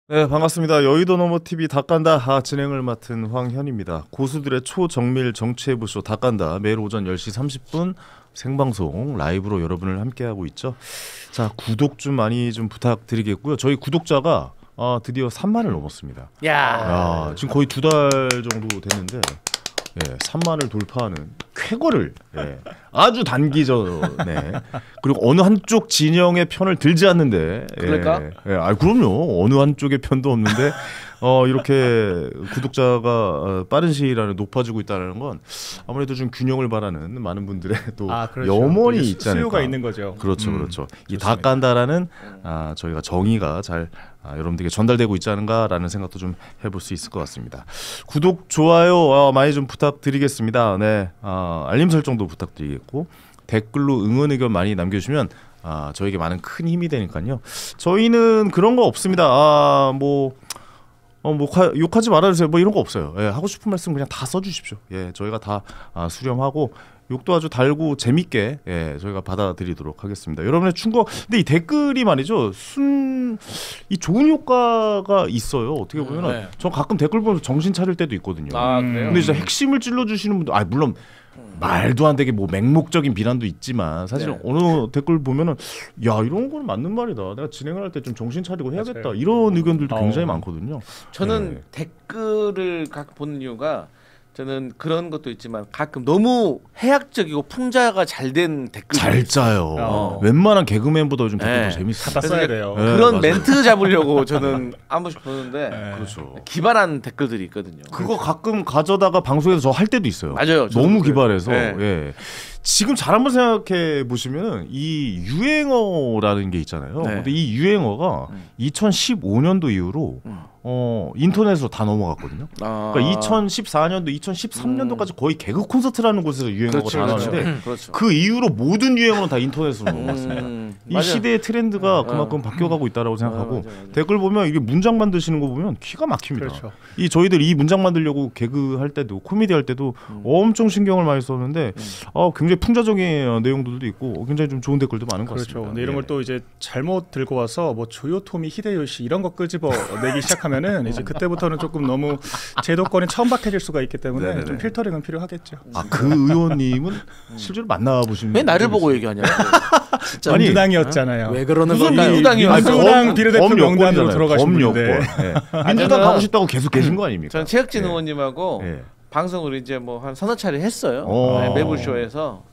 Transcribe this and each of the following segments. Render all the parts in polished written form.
네, 반갑습니다. 여의도 너머TV 닭간다 진행을 맡은 황현입니다. 고수들의 초정밀 정치해부쇼 닭간다 매일 오전 10시 30분 생방송 라이브로 여러분을 함께하고 있죠. 자, 구독 좀 많이 좀 부탁드리겠고요. 저희 구독자가 드디어 3만을 넘었습니다. 야, 지금 거의 2달 정도 됐는데 3만을 돌파하는 쾌거를 아주 단기전에 그리고 어느 한쪽 진영의 편을 들지 않는데 그럴까? 그럼요. 어느 한쪽의 편도 없는데 이렇게 구독자가 빠른 시일 안에 높아지고 있다는 건 아무래도 좀 균형을 바라는 많은 분들의 또 그렇죠. 염원이 있지 않을까. 수요가 있는 거죠. 그렇죠. 이 닭간다라는 저희가 정의가 잘 여러분들에게 전달되고 있지 않은가라는 생각도 좀 해볼 수 있을 것 같습니다. 구독, 좋아요 많이 좀 부탁드리겠습니다. 네, 알림 설정도 부탁드리겠고 댓글로 응원 의견 많이 남겨주시면 저에게 많은 큰 힘이 되니까요. 저희는 그런 거 없습니다. 욕하지 말아주세요. 뭐 이런 거 없어요. 하고 싶은 말씀 그냥 다 써주십시오. 저희가 다 수렴하고 욕도 아주 달고 재밌게 저희가 받아들이도록 하겠습니다. 여러분의 충고. 근데 이 댓글이 말이죠. 이 좋은 효과가 있어요. 어떻게 보면은 저 가끔 댓글 보면서 정신 차릴 때도 있거든요. 그래요? 근데 진짜 핵심을 찔러주시는 분들, 물론 말도 안 되게 뭐 맹목적인 비난도 있지만 사실 어느 댓글 보면은 야, 이런 거는 맞는 말이다. 내가 진행을 할 때 좀 정신 차리고 해야겠다. 맞아요. 이런 의견들도 굉장히 많거든요. 저는 댓글을 가끔 보는 이유가 저는 그런 것도 있지만 가끔 너무 해학적이고 풍자가 잘 된 댓글 잘 짜요. 웬만한 개그맨보다 요즘 댓글도 재밌어요. 다 써야 돼요. 그런 맞아요. 멘트 잡으려고 저는 한 번씩 보는데 그렇죠. 기발한 댓글들이 있거든요. 그거 가끔 가져다가 방송에서 저 할 때도 있어요. 맞아요. 너무 그래요. 기발해서. 지금 잘 한번 생각해 보시면 이 유행어라는 게 있잖아요. 근데 이 유행어가 2015년도 이후로 인터넷으로 다 넘어갔거든요. 그러니까 2014년도, 2013년도까지 거의 개그 콘서트라는 곳에서 유행어가 다 나왔는데 그 이후로 모든 유행어는 다 인터넷으로 넘어갔습니다. 이 맞아요. 시대의 트렌드가 그만큼 바뀌어가고 있다라고 생각하고 맞아. 댓글 보면 이게 문장 만드시는 거 보면 기가 막힙니다. 그렇죠. 저희들 이 문장 만들려고 개그 할 때도 코미디 할 때도 엄청 신경을 많이 썼는데 굉장히 풍자적인 내용들도 있고 굉장히 좀 좋은 댓글도 많은 것 같습니다. 그렇죠. 근데 이런 걸 또 이제 잘못 들고 와서 뭐 조요토미 히데요시 이런 거 끄집어 내기 시작하면은 이제 그때부터는 조금 너무 제도권이 처음박해질 수가 있기 때문에 좀 필터링은 필요하겠죠. 그 의원님은 실제로 만나보신 왜 나를 보고 얘기하냐? 진짜 민주당이었잖아요. 왜 그러는 무슨 건가요? 민주당이요? 민주당 비례대표 명단으로 들어가신 분인데 민주당 가고 싶다고 계속 계신 거 아닙니까? 전 최혁진 의원님하고 방송을 이제 뭐 한 서너 차례 했어요. 매불쇼에서.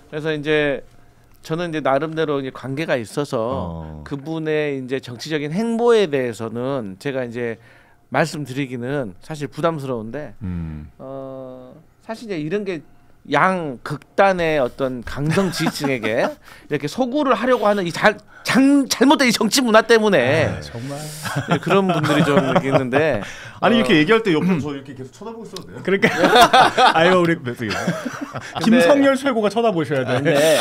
그래서 이제 저는 이제 나름대로 이제 관계가 있어서 그분의 이제 정치적인 행보에 대해서는 제가 이제 말씀드리기는 사실 부담스러운데 사실 이제 이런 게 양 극단의 어떤 강성 지지층에게 이렇게 소구를 하려고 하는 이 잘못된 이 정치 문화 때문에 정말 그런 분들이 좀 이렇게 있는데 이렇게 얘기할 때 옆에서 저 이렇게 계속 쳐다보고 있어도 돼요? 그러니까 아유 우리 김성열 최고가 쳐다보셔야 돼. 근데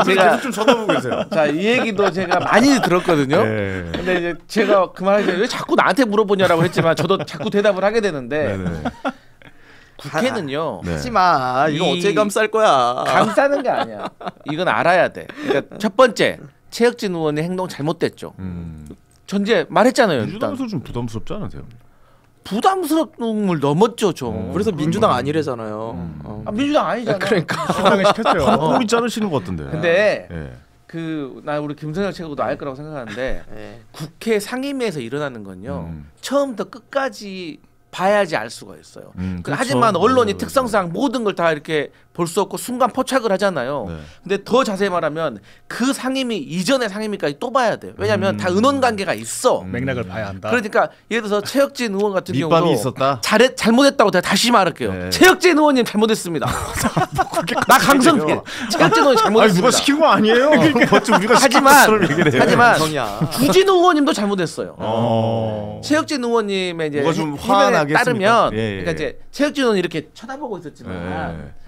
제가 계속 좀 쳐다보고 계세요. 자, 이 얘기도 제가 많이 들었거든요. 근데 이제 제가 그 말을 왜 자꾸 나한테 물어보냐라고 했지만 저도 자꾸 대답을 하게 되는데 국회는요. 하지마. 이거 어째 감쌀 거야. 감싸는 게 아니야. 이건 알아야 돼. 그러니까 첫 번째 최혁진 의원의 행동 잘못됐죠. 전제 말했잖아요. 일단 민주당에서 좀 부담스럽지 않으세요? 부담스러움을 넘었죠 좀. 그래서 민주당 아니래잖아요. 민주당 아니잖아. 그러니까 민주당에 시켰죠. 꼬리 자르시는 것 같던데. 근데 나 우리 김성열 최고도 알 거라고 생각하는데 국회 상임위에서 일어나는 건요. 처음부터 끝까지 봐야지 알 수가 있어요. 그렇죠. 하지만 언론이 특성상 모든 걸 다 이렇게 볼 수 없고 순간 포착을 하잖아요. 근데 더 자세히 말하면 그 상임위 이전의 상임위까지 또 봐야 돼요. 왜냐하면 다 은원 관계가 있어. 맥락을 봐야 한다. 그러니까 예를 들어서 최혁진 의원 같은 밑밥이 경우도 있었다? 잘못했다고 제가 다시 말할게요. 최혁진 의원님 잘못했습니다. 나 강성해. 최혁진 의원님 잘못했습니다. 누가 시킨 거 아니에요? 우리가 하지만 주진우 의원님도 잘못했어요. 최혁진 의원님의 이제 뭐가 좀 해명에 화나게 따르면 그러니까 이제 최혁진 의원이 이렇게 쳐다보고 있었지만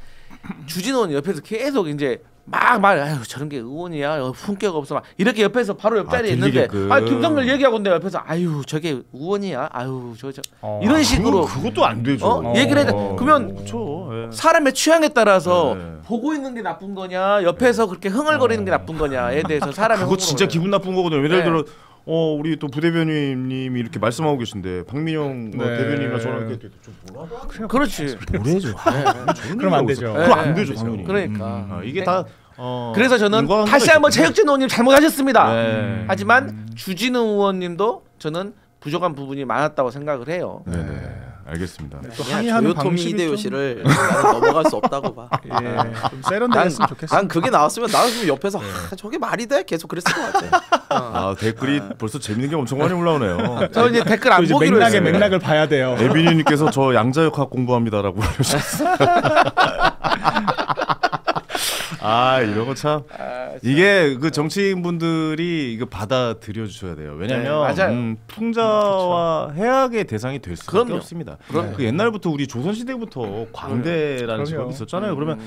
주진우 의원이 옆에서 계속 이제 막 말, 아유 저런 게 의원이야, 품격 없어, 막 이렇게 옆에서 바로 옆자리에 있는데, 김성렬 얘기하고 있는데 옆에서 아유 저게 의원이야, 아유 저 이런 식으로 그것도 안 되죠. 얘기를 해. 그러면 사람의 취향에 따라서 보고 있는 게 나쁜 거냐, 옆에서 그렇게 흥얼거리는 게 나쁜 거냐에 대해서 사람의 그거 진짜 기분 나쁜 거거든요. 예를 들어 우리 또 부대변인님이 이렇게 말씀하고 계신데 박민영 대변인이나 저랑 이렇게 좀 뭐라? 그렇지. 뭐래죠? 그럼 안 되죠. 그럼 안 되죠, 당연히. 그러니까 이게 다. 그래서 저는 다시 한번 최혁진 의원님 잘못하셨습니다. 하지만 주진우 의원님도 저는 부족한 부분이 많았다고 생각을 해요. 네. 알겠습니다. 또 항의하는 방식이 히데요시를 넘어갈 수 없다고 봐. 좀 세련되었으면 좋겠어. 난 그게 나왔으면 나는 옆에서 저게 말이 돼? 계속 그랬을 것 같아. 댓글이 벌써 재밌는 게 엄청 많이 올라오네요. 저 이제 댓글 안 보기로 했어요. 맥락을 봐야 돼요. 에비니님께서 저 양자역학 공부합니다라고 그러셨어요. 이런 거 참 이게 그 정치인분들이 이거 받아들여 주셔야 돼요. 왜냐하면 풍자와 해악의 대상이 될 수밖에 없습니다. 그 옛날부터 우리 조선 시대부터 광대라는 직업이 있었잖아요. 그러면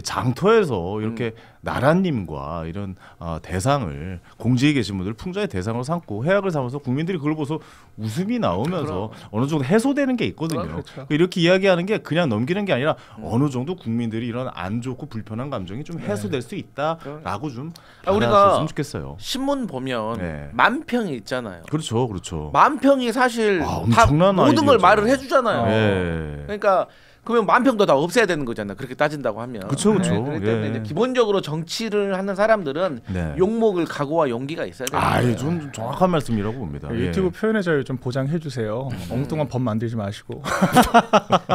장터에서 이렇게 나라님과 이런 대상을 공지에 계신 분들 풍자의 대상으로 삼고 해악을 삼아서 국민들이 그걸 보서 웃음이 나오면서 어느 정도 해소되는 게 있거든요. 그렇죠. 이렇게 이야기하는 게 그냥 넘기는 게 아니라 어느 정도 국민들이 이런 안 좋고 불편한 감정이 좀 해소될 수 있다라고 좀 우리가 좋겠어요. 신문 보면 만평이 있잖아요. 그렇죠. 만평이 사실 다 모든 걸 말을 해주잖아요. 그러니까 그러면 만평도 다 없애야 되는 거잖아요. 그렇게 따진다고 하면. 그렇죠. 그렇기 때문에 이제 기본적으로 정치를 하는 사람들은 욕먹을 각오와 용기가 있어야 돼요. 좀 정확한 말씀이라고 봅니다. 유튜브 표현의 자유 좀 보장해 주세요. 엉뚱한 법 만들지 마시고.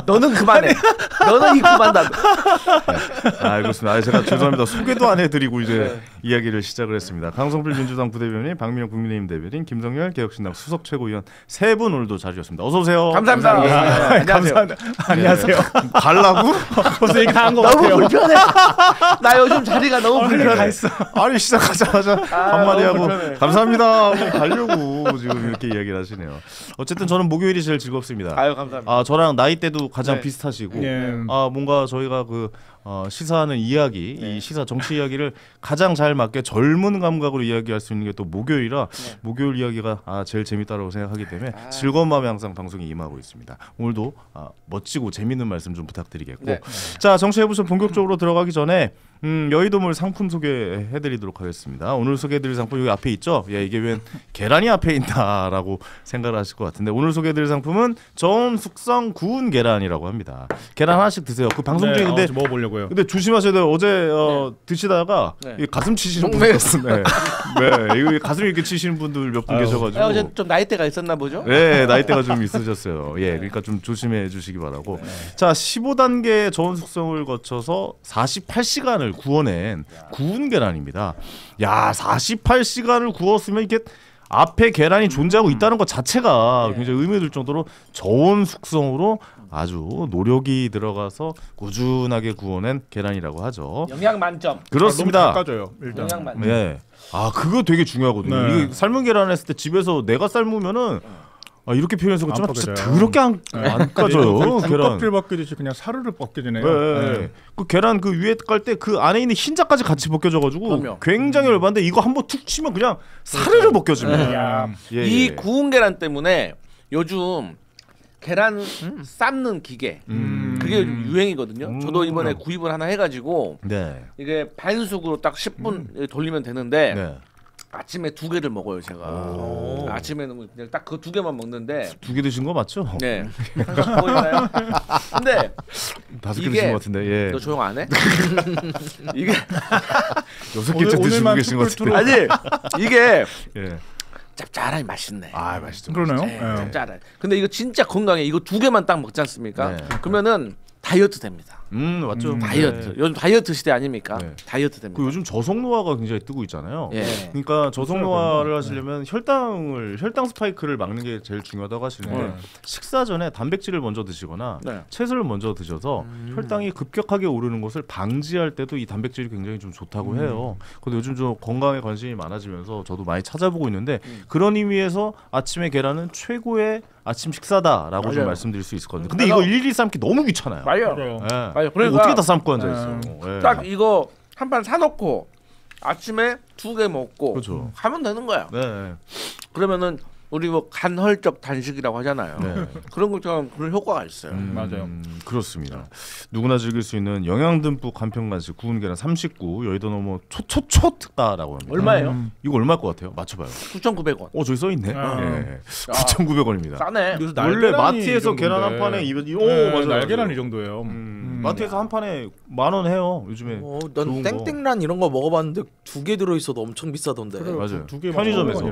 너는 그만해. 너는 그만다. 그렇습니다. 제가 죄송합니다. 소개도 안 해드리고 이제 이야기를 시작을 했습니다. 강성필 민주당 부대변인, 박민영 국민의힘 대변인, 김성열 개혁신당 수석 최고위원 세 분 오늘도 자리였습니다. 어서 오세요. 감사합니다. 안녕하세요. 갈라고? 벌써 얘기 다 한 거 같아요. 너무 불편해. 나 요즘 자리가 너무 불편해. 아니 시작하자마자 한마디 하고 감사합니다 하고 가려고 지금 이렇게 이야기를 하시네요. 어쨌든 저는 목요일이 제일 즐겁습니다. 감사합니다. 저랑 나이대도 가장 비슷하시고 뭔가 저희가 시사하는 이야기, 이 시사 정치 이야기를 가장 잘 맞게 젊은 감각으로 이야기할 수 있는 게 또 목요일이라 목요일 이야기가 제일 재밌다고 생각하기 때문에 즐거운 마음에 항상 방송에 임하고 있습니다. 오늘도 멋지고 재밌는 말씀 좀 부탁드리겠고 자, 정치해보셔 본격적으로 들어가기 전에 여의도물 상품 소개해드리도록 하겠습니다. 오늘 소개해드릴 상품 여기 앞에 있죠? 이게 웬 계란이 앞에 있다라고 생각을 하실 것 같은데 오늘 소개해드릴 상품은 저온 숙성 구운 계란이라고 합니다. 계란 하나씩 드세요. 그 방송 중에 근데 먹어보려고요. 근데 조심하셔야 돼요. 어제 드시다가 가슴 치시는 분들 이거 가슴 이렇게 치시는 분들 몇 분 계셔가지고 어제 좀 나이대가 있었나 보죠? 나이대가 좀 있으셨어요. 그러니까 좀 조심해 주시기 바라고. 자, 15단계 저온 숙성을 거쳐서 48시간을 구워낸 구운 계란입니다. 48시간을 구웠으면 이게 앞에 계란이 존재하고 있다는 것 자체가 굉장히 의미 들 정도로 저온 숙성으로 아주 노력이 들어가서 꾸준하게 구워낸 계란이라고 하죠. 영양 만점. 그렇습니다. 너무 닦아줘요. 일단. 영양 만점. 그거 되게 중요하거든요. 이게 삶은 계란 했을 때 집에서 내가 삶으면은 이렇게 표현해서 그렇지만 진짜 더럽게 안 까져요. 계란 껍질 벗기듯이 그냥 사르르 벗겨지네요. 그 계란 그 위에 깔 때 그 안에 있는 흰자까지 같이 벗겨져가지고 굉장히 열받는데 이거 한번 툭 치면 그냥 사르르 벗겨집니다. 이 구운 계란 때문에 요즘 계란 삶는 기계 그게 유행이거든요. 저도 이번에 구입을 하나 해가지고 이게 반숙으로 딱 10분 돌리면 되는데 아침에 2개를 먹어요 제가. 아침에는 그냥 딱 그 2개만 먹는데 2개 드신 거 맞죠? 네. 보이나요? 근데 5개 드신 것 같은데. 너 조용 안 해? 이게 6개째 드시고 계신 것 같은데. 아니 이게 짭짤하니 맛있네. 맛있죠. 그러네요. 짭짤해. 근데 이거 진짜 건강해. 이거 2개만 딱 먹지 않습니까? 그러면은 다이어트 됩니다. 맞죠. 다이어트. 요즘 다이어트 시대 아닙니까? 다이어트 됩니다. 요즘 저속노화가 굉장히 뜨고 있잖아요. 그러니까 저속노화를 하시려면 혈당 스파이크를 막는 게 제일 중요하다고 하시는데 식사 전에 단백질을 먼저 드시거나 채소를 먼저 드셔서 혈당이 급격하게 오르는 것을 방지할 때도 이 단백질이 굉장히 좀 좋다고 해요. 근데 요즘 좀 건강에 관심이 많아지면서 저도 많이 찾아보고 있는데 그런 의미에서 아침에 계란은 최고의 아침 식사다라고 좀 말씀드릴 수 있거든요. 근데 이거 일일이 삶기 너무 귀찮아요. 맞아요. 그러니까 어떻게 다 삶고 앉아 있어요. 딱 이거 한 판 사놓고 아침에 2개 먹고 하면 되는 거야. 그러면은 우리 뭐 간헐적 단식이라고 하잖아요. 네. 그런 것처럼 그런 효과가 있어요. 맞아요. 그렇습니다. 누구나 즐길 수 있는 영양 듬뿍 간편 간식 구운 계란 39 여의도 너머 초초초트가라고 합니다. 얼마예요? 이거 얼마일 것 같아요? 맞춰봐요. 9,900원. 저기 써 있네. 네. 9,900원입니다. 싸네. 원래 마트에서 계란 한 판에 맞아. 날계란 이 정도예요. 마트에서 한 판에 10,000원 해요. 요즘에. 난 땡땡란 이런 거 먹어봤는데 2개 들어있어도 엄청 비싸던데. 그래, 맞아요. 2개 편의점에서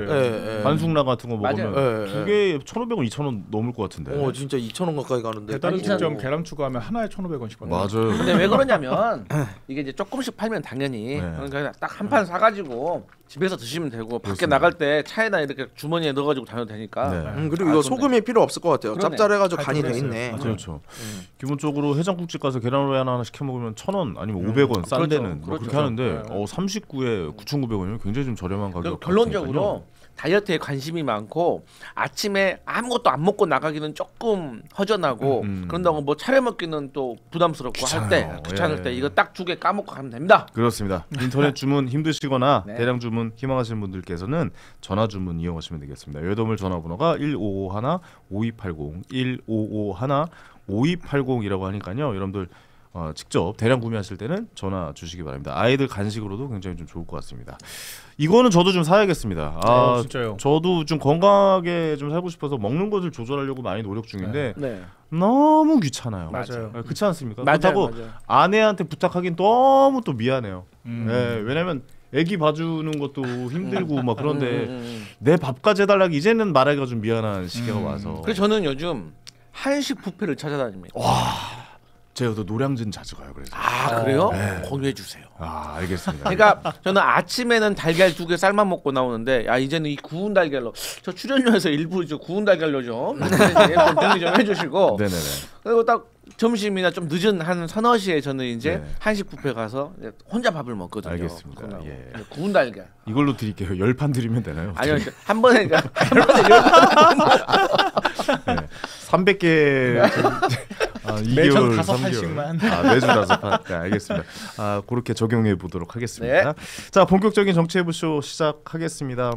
반숙란 같은 거 먹으면 맞아요. 2개에 1,500원, 2,000원 넘을 것 같은데. 진짜 2,000원 가까이 가는데. 배달 음식점 계란 추가하면 하나에 1,500원씩 받는. 맞아요. 근데 왜 그러냐면 이게 이제 조금씩 팔면 당연히 그러니까 딱 한 판 사가지고 집에서 드시면 되고 밖에 그렇습니다. 나갈 때 차에다 이렇게 주머니에 넣어가지고 다녀도 되니까. 그리고 이거 소금이 필요 없을 것 같아요. 그러네. 짭짤해가지고 간이 돼 있네. 그렇죠. 기본적으로 해장국집 가서 계란후라이 하나 시켜 먹으면 1,000원 아니면 500원 싼 데는 뭐 그렇게 하는데 39에 9,900원이면 굉장히 좀 저렴한 가격. 결론적으로 다이어트에 관심이 많고 아침에 아무것도 안 먹고 나가기는 조금 허전하고 그런다고 뭐 차려 먹기는 또 부담스럽고 할 때 귀찮을 때 이거 딱 2개 까먹고 가면 됩니다. 그렇습니다. 인터넷 주문 힘드시거나 대량 주문 희망하시는 분들께서는 전화 주문 이용하시면 되겠습니다. 여의도물 전화번호가 1551-5280 1551-5280이라고 하니까요. 여러분들 직접 대량 구매하실 때는 전화 주시기 바랍니다. 아이들 간식으로도 굉장히 좀 좋을 것 같습니다. 이거는 저도 좀 사야겠습니다. 진짜요. 저도 좀 건강하게 좀 살고 싶어서 먹는 것을 조절하려고 많이 노력 중인데 너무 귀찮아요. 맞아요. 그렇지 않습니까? 맞아요, 그렇다고 맞아요. 아내한테 부탁하긴 너무 또 미안해요. 왜냐면 애기 봐주는 것도 힘들고 막 그런데 내 밥까지 해달라고 이제는 말하기가 좀 미안한 시기가 와서. 그래서 저는 요즘 한식 뷔페를 찾아다닙니다. 제가 또 노량진 자주 가요. 그래서. 그래요? 공유해 주세요. 알겠습니다. 그러니까 저는 아침에는 달걀 2개 삶아 먹고 나오는데 이제는 이 구운 달걀로 저 출연료에서 일부 구운 달걀로 좀 정리 좀 해주시고. 네네네. 그리고 딱 점심이나 좀 늦은 한 3-4시에 저는 이제 한식 뷔페 가서 혼자 밥을 먹거든요. 알겠습니다. 구운 달걀. 이걸로 드릴게요. 10판 드리면 되나요? 아니요, 한 번에 10판. 300개. 매주 5판씩만. 매주 5판. 네, 알겠습니다. 그렇게 적용해 보도록 하겠습니다. 자, 본격적인 정치해부쇼 시작하겠습니다.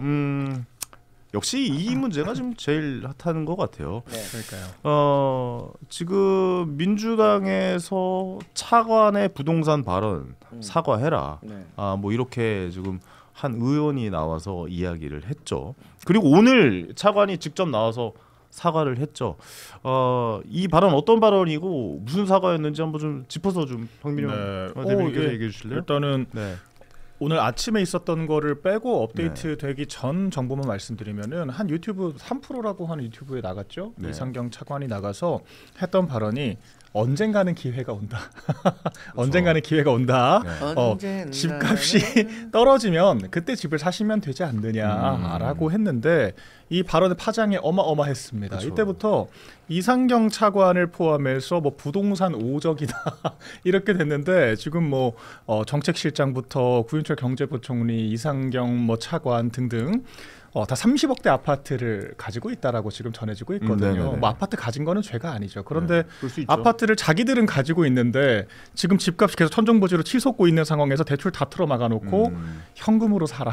역시 이 문제가 지금 제일 핫한 것 같아요. 그러니까요. 지금 민주당에서 차관의 부동산 발언 사과해라. 뭐 이렇게 지금 한 의원이 나와서 이야기를 했죠. 그리고 오늘 차관이 직접 나와서 사과를 했죠. 이 발언 어떤 발언이고 무슨 사과였는지 한번 좀 짚어서 좀 황민영 대변인께서 얘기해 주실래요? 일단은 오늘 아침에 있었던 거를 빼고 업데이트 되기 전 정보만 말씀드리면은 한 유튜브 3프로라고 하는 유튜브에 나갔죠. 이상경 차관이 나가서 했던 발언이 언젠가는 기회가 온다. 언젠가는 기회가 온다. 집값이 떨어지면 그때 집을 사시면 되지 않느냐라고 했는데 이 발언의 파장이 어마어마했습니다. 이때부터 이상경 차관을 포함해서 뭐 부동산 오적이다 이렇게 됐는데 지금 뭐 정책실장부터 구윤철 경제부총리, 이상경 뭐 차관 등등 다 30억대 아파트를 가지고 있다라고 지금 전해지고 있거든요. 뭐 아파트 가진 거는 죄가 아니죠. 그런데 아파트를 자기들은 가지고 있는데 지금 집값이 계속 천정부지로 치솟고 있는 상황에서 대출 다 틀어 막아놓고 현금으로 사라,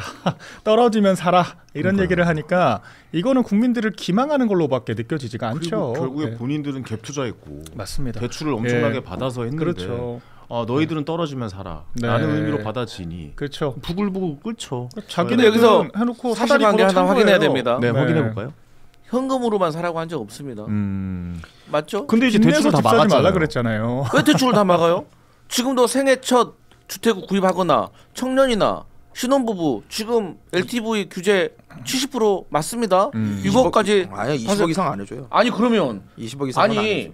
떨어지면 사라 이런 얘기를 하니까 이거는 국민들을 기망하는 걸로밖에 느껴지지가 않죠. 결국에 본인들은 갭 투자했고 맞습니다. 대출을 엄청나게 받아서 했는데 그렇죠. 너희들은 떨어지면 사라 라는 의미로 받아지니 그렇죠. 부글부글 끓죠. 자기는 여기서 해놓고 사실관계 하나 확인해야 됩니다. 확인해 볼까요? 현금으로만 사라고 한 적 없습니다. 맞죠? 근데 이제 대출을 다 막았잖아요. 말라 그랬잖아요. 왜 대출을 다 막아요? 지금도 생애 첫 주택을 구입하거나 청년이나 신혼부부 지금 LTV 규제 70% 맞습니다. 6억까지 아니 20억 이상 안 해줘요. 아니 그러면 20억 이상 안 해줘.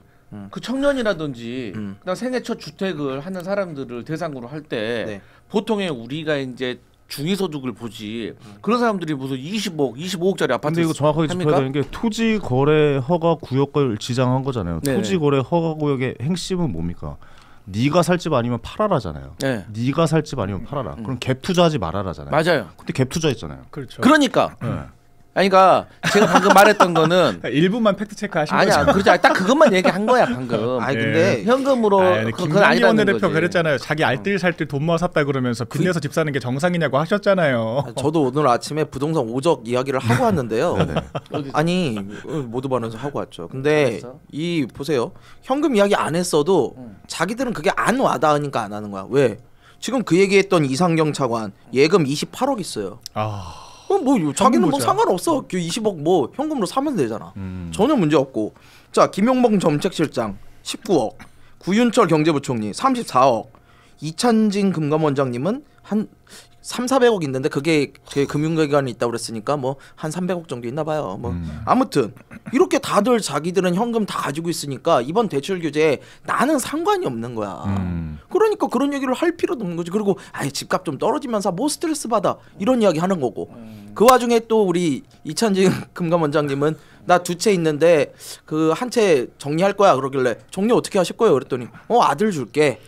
그 청년이라든지 그다음 생애 첫 주택을 하는 사람들을 대상으로 할 때 보통의 우리가 이제 중위소득을 보지 그런 사람들이 무슨 25억짜리 아파트. 근데 이거 정확하게 짚어야 되는 게 토지 거래 허가 구역을 지정한 거잖아요. 토지 거래 허가 구역의 핵심은 뭡니까? 네가 살 집 아니면 팔아라잖아요. 네가 살 집 아니면 팔아라. 그럼 갭 투자하지 말아라잖아요. 맞아요. 근데 갭 투자했잖아요. 그렇죠. 그러니까 아니 그러니까 제가 방금 말했던 거는 일부만 팩트 체크 하신 아니야, 거죠? 그렇지. 딱 그것만 얘기한 거야 방금. 아니 근데 현금으로 그건 아니라는 거지. 대표 그랬잖아요. 자기 알뜰살뜰 돈 모아 샀다 그러면서 빚내서 집 사는 게 정상이냐고 하셨잖아요. 저도 오늘 아침에 부동산 오적 이야기를 하고 왔는데요. 아니 모두 반에서 하고 왔죠. 근데 이 보세요. 현금 이야기 안 했어도 자기들은 그게 안 와닿으니까 안 하는 거야. 왜? 지금 그 얘기했던 이상경 차관 예금 28억 있어요. 뭐 자기는 뭐 상관없어. 20억 뭐 현금으로 사면 되잖아. 전혀 문제 없고. 자, 김용범 정책실장 19억, 구윤철 경제부총리 34억, 이찬진 금감원장님은 한 3,400억 있는데 그게 제 금융기관에 있다고 그랬으니까 뭐 한 300억 정도 있나 봐요. 뭐 아무튼 이렇게 다들 자기들은 현금 다 가지고 있으니까 이번 대출 규제에 나는 상관이 없는 거야. 그러니까 그런 얘기를 할 필요도 없는 거지. 그리고 아예 집값 좀 떨어지면서 뭐 스트레스 받아 이런 이야기 하는 거고. 그 와중에 또 우리 이찬진 금감원장님은 나 2채 있는데 그 한 채 정리할 거야 그러길래 정리 어떻게 하실 거예요? 그랬더니 아들 줄게.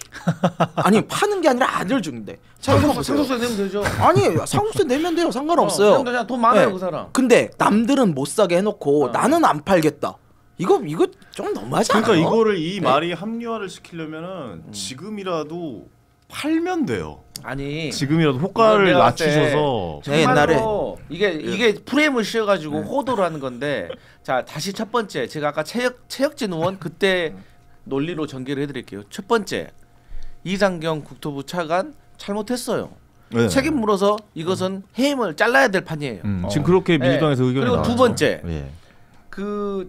아니 파는 게 아니라 아들 준대. 상속세 내면 되죠. 아니 상속세 내면 돼요. 상관없어요. 그냥 돈 많아요. 네. 그 사람. 근데 남들은 못 사게 해놓고 나는 안 팔겠다. 이거 좀 너무하지 않아요? 그러니까 이거를 이 말이 합리화를 시키려면은 지금이라도 팔면 돼요. 아니 지금이라도 호가를 낮추셔서 옛날에 이게 프레임을 씌워가지고 호도를 하는 건데 자 다시 첫 번째 제가 아까 최혁진 의원 그때 논리로 전개를 해드릴게요. 첫 번째 이상경 국토부 차관 잘못했어요. 네. 책임 물어서 이것은 해임을 잘라야 될 판이에요. 지금 그렇게 민주당에서 의견이 그리고 나왔죠. 두 번째 예.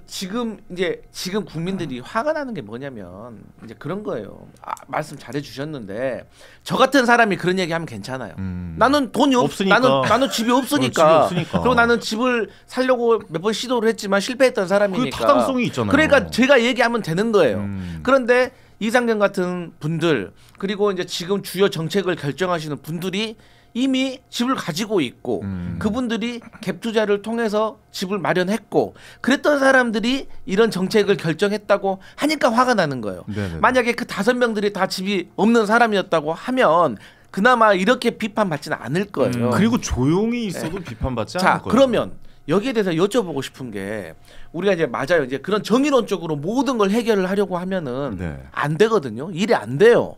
지금 국민들이 화가 나는 게 뭐냐면 이제 그런 거예요. 말씀 잘해 주셨는데 저 같은 사람이 그런 얘기하면 괜찮아요. 나는 돈이 없으니까. 나는 집이 없으니까. 그리고 나는 집을 살려고 몇 번 시도를 했지만 실패했던 사람이니까. 그 타당성이 있잖아요. 그러니까 제가 얘기하면 되는 거예요. 그런데 이상경 같은 분들 그리고 이제 지금 주요 정책을 결정하시는 분들이 이미 집을 가지고 있고 그분들이 갭 투자를 통해서 집을 마련했고 그랬던 사람들이 이런 정책을 결정했다고 하니까 화가 나는 거예요. 네네네. 만약에 그 5명들이 다 집이 없는 사람이었다고 하면 그나마 이렇게 비판받지는 않을 거예요. 그리고 조용히 있어도 비판받지 않을 거예요. 그러면 여기에 대해서 여쭤보고 싶은 게 우리가 이제 맞아요. 이제 그런 정의론적으로 모든 걸 해결을 하려고 하면은 안 되거든요. 일이 안 돼요.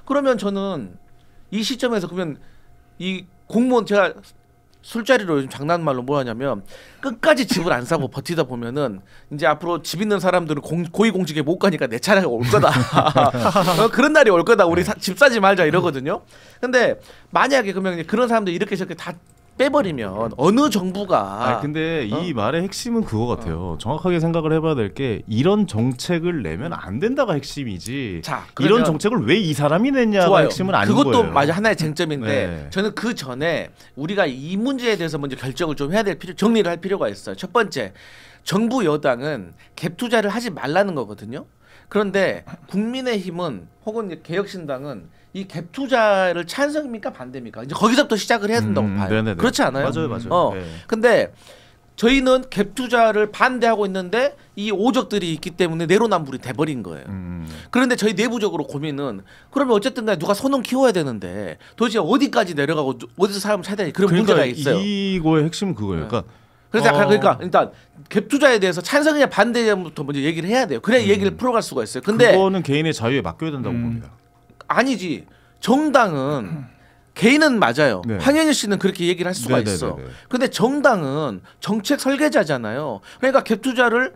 그러면 저는 이 시점에서 그러면 이 공무원 제가 술자리로 요즘 장난말로 뭐 하냐면 끝까지 집을 안 사고 버티다 보면은 이제 앞으로 집 있는 사람들은 고위공직에 못 가니까 내 차례가 올 거다. 그런 날이 올 거다. 우리 집 사지 말자 이러거든요. 근데 만약에 그러면 그런 사람들 이렇게 저렇게 다 빼버리면 어느 정부가 근데 이 말의 핵심은 그거 같아요. 정확하게 생각을 해봐야 될 게 이런 정책을 내면 안 된다가 핵심이지. 이런 정책을 왜 이 사람이 냈냐가 좋아요. 핵심은 아닌 거예요. 그것도 맞아 하나의 쟁점인데 저는 그 전에 우리가 이 문제에 대해서 먼저 결정을 좀 해야 될 정리를 할 필요가 있어요. 첫 번째 정부 여당은 갭 투자를 하지 말라는 거거든요. 그런데 국민의힘은 혹은 개혁신당은 이 갭 투자를 찬성입니까 반대입니까? 이제 거기서부터 시작을 해야 된다고 봐요. 네네네. 그렇지 않아요? 맞아요. 근데 저희는 갭 투자를 반대하고 있는데 이 오적들이 있기 때문에 내로남불이 돼버린 거예요. 그런데 저희 내부적으로 고민은 그러면 어쨌든 간에 누가 손은 키워야 되는데 도대체 어디까지 내려가고 어디서 사람을 찾아야 되는 그런 문제가 있어요. 이거의 핵심은 그거예요. 그러니까 일단 갭 투자에 대해서 찬성이냐 반대냐부터 먼저 얘기를 해야 돼요. 그래야 얘기를 풀어갈 수가 있어요. 근데 그거는 개인의 자유에 맡겨야 된다고 봅니다. 아니지. 정당은 개인은 맞아요. 황현희 씨는 그렇게 얘기를 할 수가 있어. 근데 정당은 정책 설계자잖아요. 그러니까 갭 투자를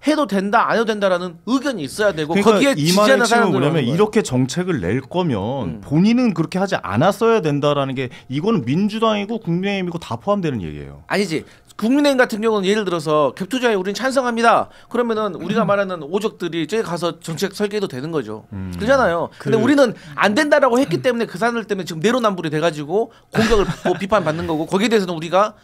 해도 된다 안 해도 된다라는 의견이 있어야 되고 거기에 지지하는 사람들은 뭐냐면 이렇게 정책을 낼 거면 본인은 그렇게 하지 않았어야 된다라는 게 이거는 민주당이고 국민의힘이고 다 포함되는 얘기예요. 아니지. 국민의힘 같은 경우는 예를 들어서 갭 투자에 우리는 찬성합니다. 그러면은 우리가 말하는 오적들이 저기 가서 정책 설계도 되는 거죠. 그렇잖아요. 근데 우리는 안 된다라고 했기 때문에 그 사람들 때문에 지금 내로남불이 돼가지고 공격을 받고 비판받는 거고 거기에 대해서는 우리가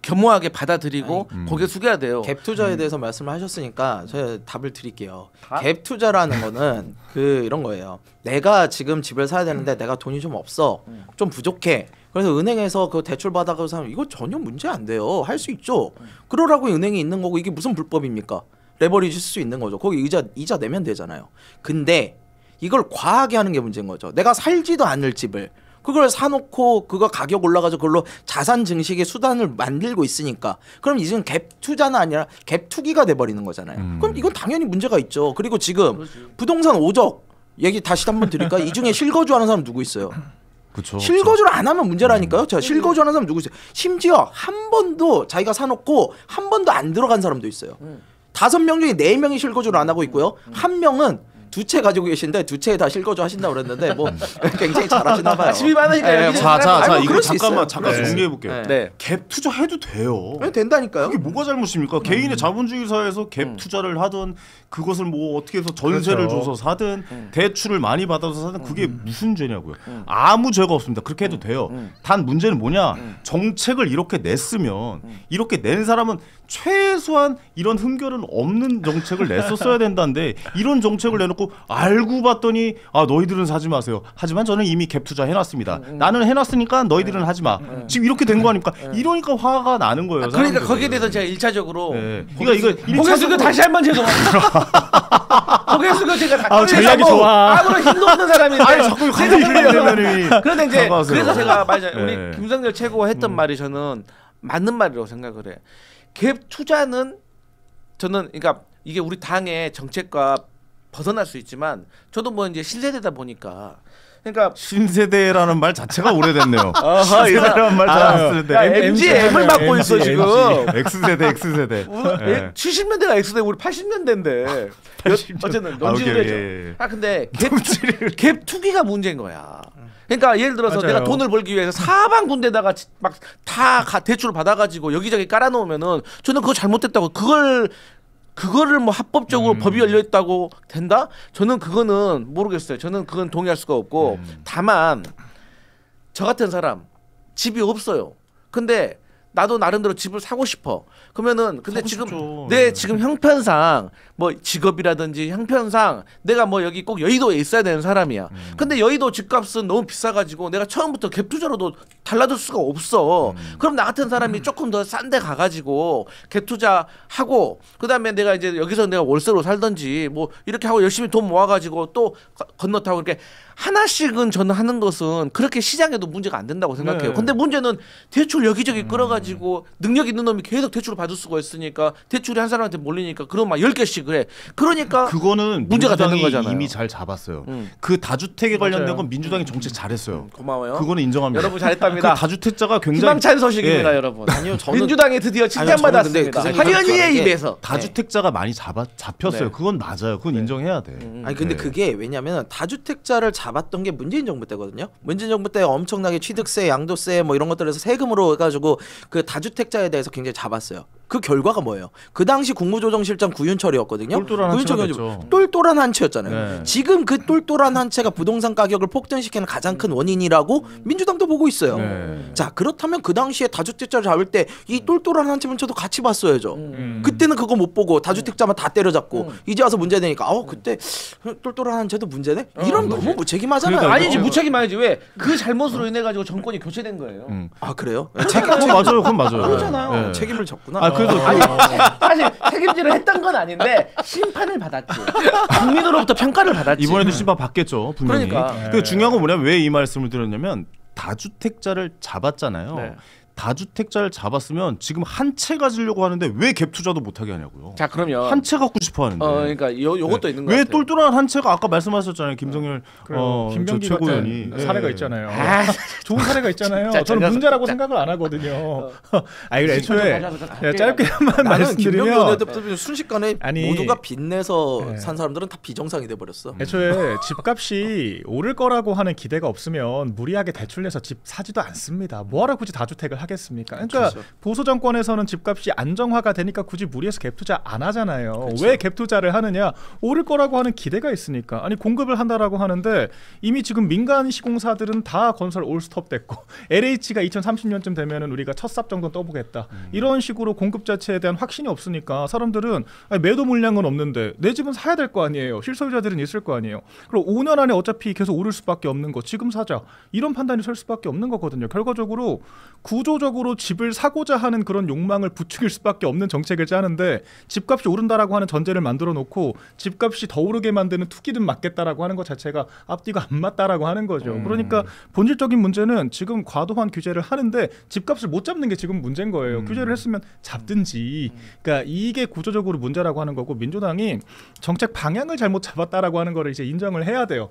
겸허하게 받아들이고 고개 숙여야 돼요. 갭 투자에 대해서 말씀을 하셨으니까 제가 답을 드릴게요. 갭 투자라는 거는 이런 거예요. 내가 지금 집을 사야 되는데 내가 돈이 좀 없어. 좀 부족해. 그래서 은행에서 그 대출 받아가지고 사면 이거 전혀 문제 안 돼요. 할 수 있죠. 그러라고 은행이 있는 거고 이게 무슨 불법입니까? 레버리지 쓸 수 있는 거죠. 거기 이자 내면 되잖아요. 근데 이걸 과하게 하는 게 문제인 거죠. 내가 살지도 않을 집을 그걸 사놓고 그거 가격 올라가서 그걸로 자산 증식의 수단을 만들고 있으니까 그럼 이제는 갭 투자는 아니라 갭 투기가 돼버리는 거잖아요. 그럼 이건 당연히 문제가 있죠. 그리고 지금 그렇지. 부동산 5적 얘기 다시 한번 드릴까? 이 중에 실거주하는 사람 누구 있어요? 그쵸, 실거주를 안 하면 문제라니까요. 자, 실거주하는 사람 누구 있어요? 심지어 한 번도 자기가 사놓고 한 번도 안 들어간 사람도 있어요. 5명 중에 4명이 실거주를 안 하고 있고요. 한 명은 2채 가지고 계신데 2채에 다 실거주 하신다고 그랬는데 뭐 굉장히 잘하시나 봐요. 집이 많으니까. 자, 뭐 이거 잠깐 정리해 볼게요. 네. 갭 투자 해도 돼요. 네, 된다니까요. 그게 뭐가 잘못입니까? 개인의 자본주의 사회에서 갭 투자를 하든 그것을 뭐 어떻게 해서 전세를 그렇죠. 줘서 사든 대출을 많이 받아서 사든 그게 무슨 죄냐고요. 아무 죄가 없습니다. 그렇게 해도 돼요. 단 문제는 뭐냐? 정책을 이렇게 냈으면 이렇게 낸 사람은 최소한 이런 흠결은 없는 정책을 냈었어야 된다는데 이런 정책을 내놓고 알고 봤더니 아 너희들은 사지 마세요. 하지만 저는 이미 갭 투자 해놨습니다. 나는 해놨으니까 너희들은 하지 마. 지금 이렇게 된 거 아닙니까? 이러니까 화가 나는 거예요. 그러니까 거기에 대해서 제가 1차적으로 이거 고개수교 다시 한번 죄송합니다. 고개수교 제가 전략이 좋아. 아무런 힘도 없는 사람인데 아니 자꾸 그런데 이제 그래서 제가 우리 네. 김성렬 최고가 했던 말이 저는 맞는 말이라고 생각을 해. 갭 투자는 저는 그러니까 이게 우리 당의 정책과 벗어날 수 있지만 저도 뭐 이제 신세대다 보니까 그러니까 신세대라는 말 자체가 오래됐네요. 신세대라는 말 잘 안 쓰는데 MGM을 맡고 있어 지금. X세대. 70년대가 X세대 우리 80년대인데 어쨌든 넘치는 근데 갭 투기가 문제인 거야. 그러니까 예를 들어서 맞아요. 내가 돈을 벌기 위해서 사방군데다가 막 다 대출을 받아가지고 여기저기 깔아놓으면은 저는 그거 잘못됐다고 그거를 뭐 합법적으로 법이 열려 있다고 된다? 저는 그거는 모르겠어요. 저는 그건 동의할 수가 없고 다만 저 같은 사람 집이 없어요. 근데 나도 나름대로 집을 사고 싶어. 그러면은 근데 지금 싶죠. 내 지금 형편상 뭐 직업이라든지 형편상 내가 뭐 여기 꼭 여의도에 있어야 되는 사람이야. 근데 여의도 집값은 너무 비싸가지고 내가 처음부터 갭 투자로도 달라들 수가 없어. 그럼 나 같은 사람이 조금 더 싼 데 가가지고 갭 투자하고 그다음에 내가 이제 여기서 내가 월세로 살든지 뭐 이렇게 하고 열심히 돈 모아가지고 또 건너타고 이렇게 하나씩은 저는 하는 것은 그렇게 시장에도 문제가 안 된다고 생각해요. 근데 문제는 대출 여기저기 끌어가지고 능력 있는 놈이 계속 대출을 받을 수가 있으니까 대출이 한 사람한테 몰리니까 그럼 막 10개씩 그래. 그러니까 그거는 문제가 되는 거잖아요. 이미 잘 잡았어요. 그 다주택에 관련된 건 민주당이 정책 잘했어요. 고마워요. 그거는 인정합니다. 여러분 잘했답니다. 그 다주택자가 굉장히 희망찬 소식입니다, 여러분. 아니요, 저는 민주당이 드디어 칭찬받았습니다. 하현이에 입에서 다주택자가 많이 잡혔어요. 그건 맞아요. 그건 인정해야 돼. 아니 근데 그게 왜냐면 다주택자를 잡았던 게 문재인 정부 때거든요. 문재인 정부 때 엄청나게 취득세, 양도세 뭐 이런 것들에서 세금으로 해가지고 그 다주택자에 대해서 굉장히 잡았어요. 그 결과가 뭐예요? 그 당시 국무조정실장 구윤철이었거든요. 똘똘한 한 채였잖아요. 네. 지금 그 똘똘한 한 채가 부동산 가격을 폭등시키는 가장 큰 원인이라고 민주당도 보고 있어요. 네. 자 그렇다면 그 당시에 다주택자를 잡을 때 이 똘똘한 한 채 문제도 같이 봤어야죠. 그때는 그거 못 보고 다주택자만 다 때려잡고 이제 와서 문제되니까 그때 똘똘한 한 채도 문제네? 이러면 너무 무책임하잖아요. 그러니까 아니지 무책임 아니지. 왜? 그 잘못으로 인해 가지고 정권이 교체된 거예요. 아 그래요? 그건 맞아요. 그렇잖아요. 네. 책임을 졌구나. 그래도 사실 책임질을 했던 건 아닌데 심판을 받았지. 국민으로부터 평가를 받았지. 이번에도 심판 받겠죠. 분명히. 그러니까. 그 중요한 건 뭐냐면 왜 이 말씀을 드렸냐면 다주택자를 잡았잖아요. 네. 다주택자를 잡았으면 지금 한 채 가지려고 하는데 왜 갭 투자도 못하게 하냐고요. 자 그러면 한 채 갖고 싶어 하는데. 그러니까 요것도 있는 거예요. 왜 똘똘한 한 채가 아까 말씀하셨잖아요, 김성렬 김병기 최고위원이 사례가 있잖아요. 좋은 사례가 있잖아요. 저는 문제라고 생각을 안 하거든요. 아니 애초에 짧게만 말씀드리면 순식간에 모두가 빚내서 산 사람들은 다 비정상이 돼 버렸어. 애초에 집값이 오를 거라고 하는 기대가 없으면 무리하게 대출내서 집 사지도 않습니다. 뭐하러 굳이 다주택을 하겠습니까? 그러니까 그렇죠. 보수 정권에서는 집값이 안정화가 되니까 굳이 무리해서 갭 투자 안 하잖아요. 그렇죠. 왜 갭 투자를 하느냐? 오를 거라고 하는 기대가 있으니까. 아니 공급을 한다라고 하는데 이미 지금 민간 시공사들은 다 건설 올스톱 됐고 LH가 2030년쯤 되면은 우리가 첫 삽 정도 떠보겠다. 이런 식으로 공급 자체에 대한 확신이 없으니까 사람들은 매도 물량은 없는데 내 집은 사야 될 거 아니에요. 실소유자들은 있을 거 아니에요. 그럼 5년 안에 어차피 계속 오를 수밖에 없는 거 지금 사자. 이런 판단이 설 수밖에 없는 거거든요. 결과적으로 구조 구조적으로 집을 사고자 하는 그런 욕망을 부추길 수밖에 없는 정책을 짜는데 집값이 오른다라고 하는 전제를 만들어 놓고 집값이 더 오르게 만드는 투기든 맞겠다라고 하는 것 자체가 앞뒤가 안 맞다라고 하는 거죠. 그러니까 본질적인 문제는 지금 과도한 규제를 하는데 집값을 못 잡는 게 지금 문제인 거예요. 규제를 했으면 잡든지. 그러니까 이게 구조적으로 문제라고 하는 거고 민주당이 정책 방향을 잘못 잡았다라고 하는 거를 이제 인정을 해야 돼요.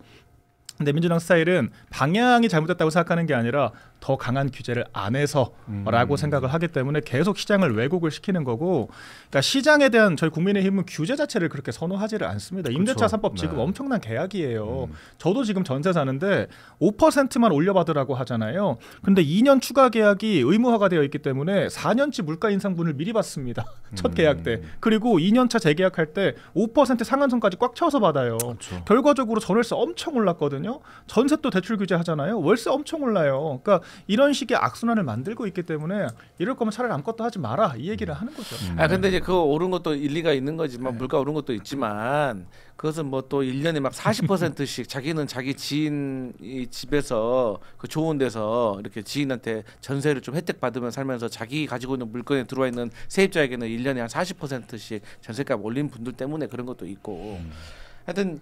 근데 민주당 스타일은 방향이 잘못됐다고 생각하는 게 아니라 더 강한 규제를 안 해서라고 생각을 하기 때문에 계속 시장을 왜곡을 시키는 거고, 그러니까 시장에 대한 저희 국민의힘은 규제 자체를 그렇게 선호하지를 않습니다. 임대차 3법 지금 네. 엄청난 계약이에요. 저도 지금 전세 사는데 5%만 올려받으라고 하잖아요. 근데 2년 추가 계약이 의무화가 되어 있기 때문에 4년치 물가 인상분을 미리 받습니다. 첫 계약 때. 그리고 2년차 재계약할 때 5% 상한선까지 꽉 채워서 받아요. 그렇죠. 결과적으로 전월세 엄청 올랐거든요. 전셋도 대출 규제 하잖아요. 월세 엄청 올라요. 그러니까 이런 식의 악순환을 만들고 있기 때문에 이럴 거면 차라리 아무것도 하지 마라 이 얘기를 하는 거죠. 아 근데 이제 그거 오른 것도 일리가 있는 거지만 물가 오른 것도 있지만 그것은 뭐 또 1년에 막 40%씩 자기는 자기 지인 집에서 그 좋은 데서 이렇게 지인한테 전세를 좀 혜택 받으면 살면서 자기 가지고 있는 물건에 들어와 있는 세입자에게는 1년에 한 40%씩 전세값 올린 분들 때문에 그런 것도 있고 하여튼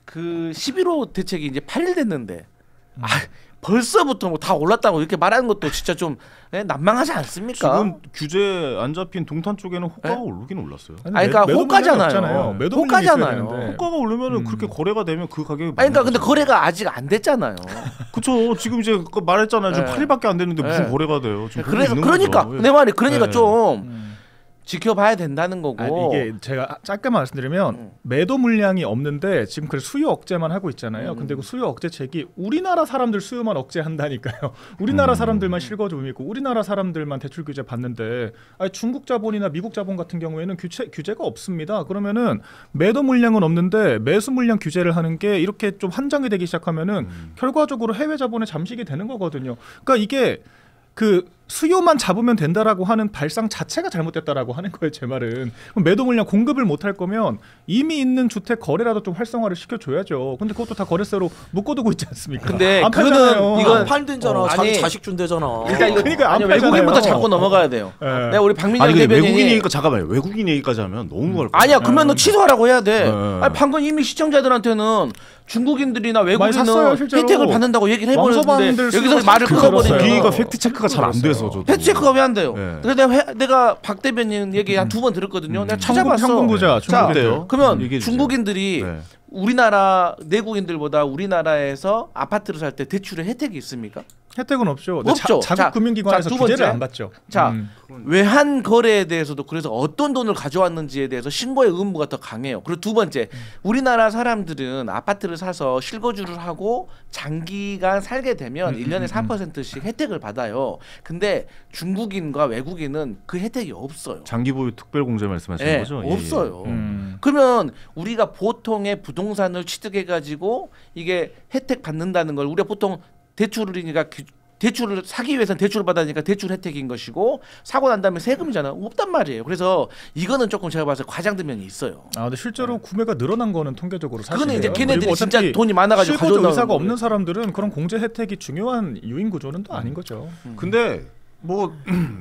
그 11호 대책이 이제 8일 됐는데 벌써부터 뭐 다 올랐다고 이렇게 말하는 것도 진짜 좀 난망하지 않습니까? 지금 규제 안 잡힌 동탄 쪽에는 호가가 오르긴 올랐어요. 아니 그러니까 호가잖아요. 호가잖아요. 호가가 오르면은 그렇게 거래가 되면 그 가격이. 아니 그러니까 근데 거래가 아직 안 됐잖아요. 그렇죠. 지금 이제 말했잖아요. 지금 8일밖에 안 됐는데 무슨 거래가 돼요? 그래서 그러니까 거죠. 내 말이 그러니까 좀. 지켜봐야 된다는 거고. 아니, 이게 제가 짧게 말씀드리면 매도 물량이 없는데 지금 그 수요 억제만 하고 있잖아요. 근데 그 수요 억제책이 우리나라 사람들 수요만 억제한다니까요. 우리나라 사람들만 실거주 있고 우리나라 사람들만 대출 규제 받는데 아니, 중국 자본이나 미국 자본 같은 경우에는 규제가 없습니다. 그러면은 매도 물량은 없는데 매수 물량 규제를 하는 게 이렇게 좀 한정이 되기 시작하면은 결과적으로 해외 자본의 잠식이 되는 거거든요. 그러니까 이게 그 수요만 잡으면 된다라고 하는 발상 자체가 잘못됐다라고 하는 거예요. 제 말은. 그럼 매도 물량 공급을 못할 거면 이미 있는 주택 거래라도 좀 활성화를 시켜줘야죠. 근데 그것도 다 거래세로 묶어두고 있지 않습니까? 근데 그거는 이건 팔든잖아. 자기 자식 준대잖아. 일단 이거 그러니까 외국인부터 잡고 넘어가야 돼요. 네. 내가 우리 박민영 대변인이 외국인이니까 잠깐만요. 외국인 얘기까지 하면 너무 어렵다. 아니야. 그러면 너 취소하라고 해야 돼. 아니, 방금 이미 시청자들한테는 중국인들이나 외국인은 혜택을 받는다고 얘기를 해버렸는데 여기서 말을 끊어버리면 거기가 팩트 체크가 잘 안 돼서 저도. 팩트 체크가 왜 안 돼요? 네. 그래서 내가 박 대변인 얘기 한 2번 들었거든요. 내가 찾아봤어. 한번 보자. 자, 그러면 중국인들이 우리나라 내국인들보다 우리나라에서 아파트를 살 때 대출에 혜택이 있습니까? 혜택은 없죠. 없죠. 자국 금융기관에서 규제를 안 받죠. 자, 외환 거래에 대해서도 그래서 어떤 돈을 가져왔는지에 대해서 신고의 의무가 더 강해요. 그리고 두 번째, 우리나라 사람들은 아파트를 사서 실거주를 하고 장기간 살게 되면 1년에 3%씩 혜택을 받아요. 근데 중국인과 외국인은 그 혜택이 없어요. 장기 보유 특별 공제 말씀하시는 거죠? 없어요. 그러면 우리가 보통의 부동산을 취득해 가지고 이게 혜택 받는다는 걸 우리가 보통 대출이니까 대출을 사기 위해서는 대출을 받으니까 대출 혜택인 것이고 사고 난 다음에 세금이잖아. 없단 말이에요. 그래서 이거는 조금 제가 봐서 과장된 면이 있어요. 아 근데 실제로 구매가 늘어난 거는 통계적으로 사실이에요. 그거는 이제 걔네들이 진짜 돈이 많아가지고 실거주 의사가 없는 사람들은 그런 공제 혜택이 중요한 유인 구조는 또 아닌 거죠. 근데 뭐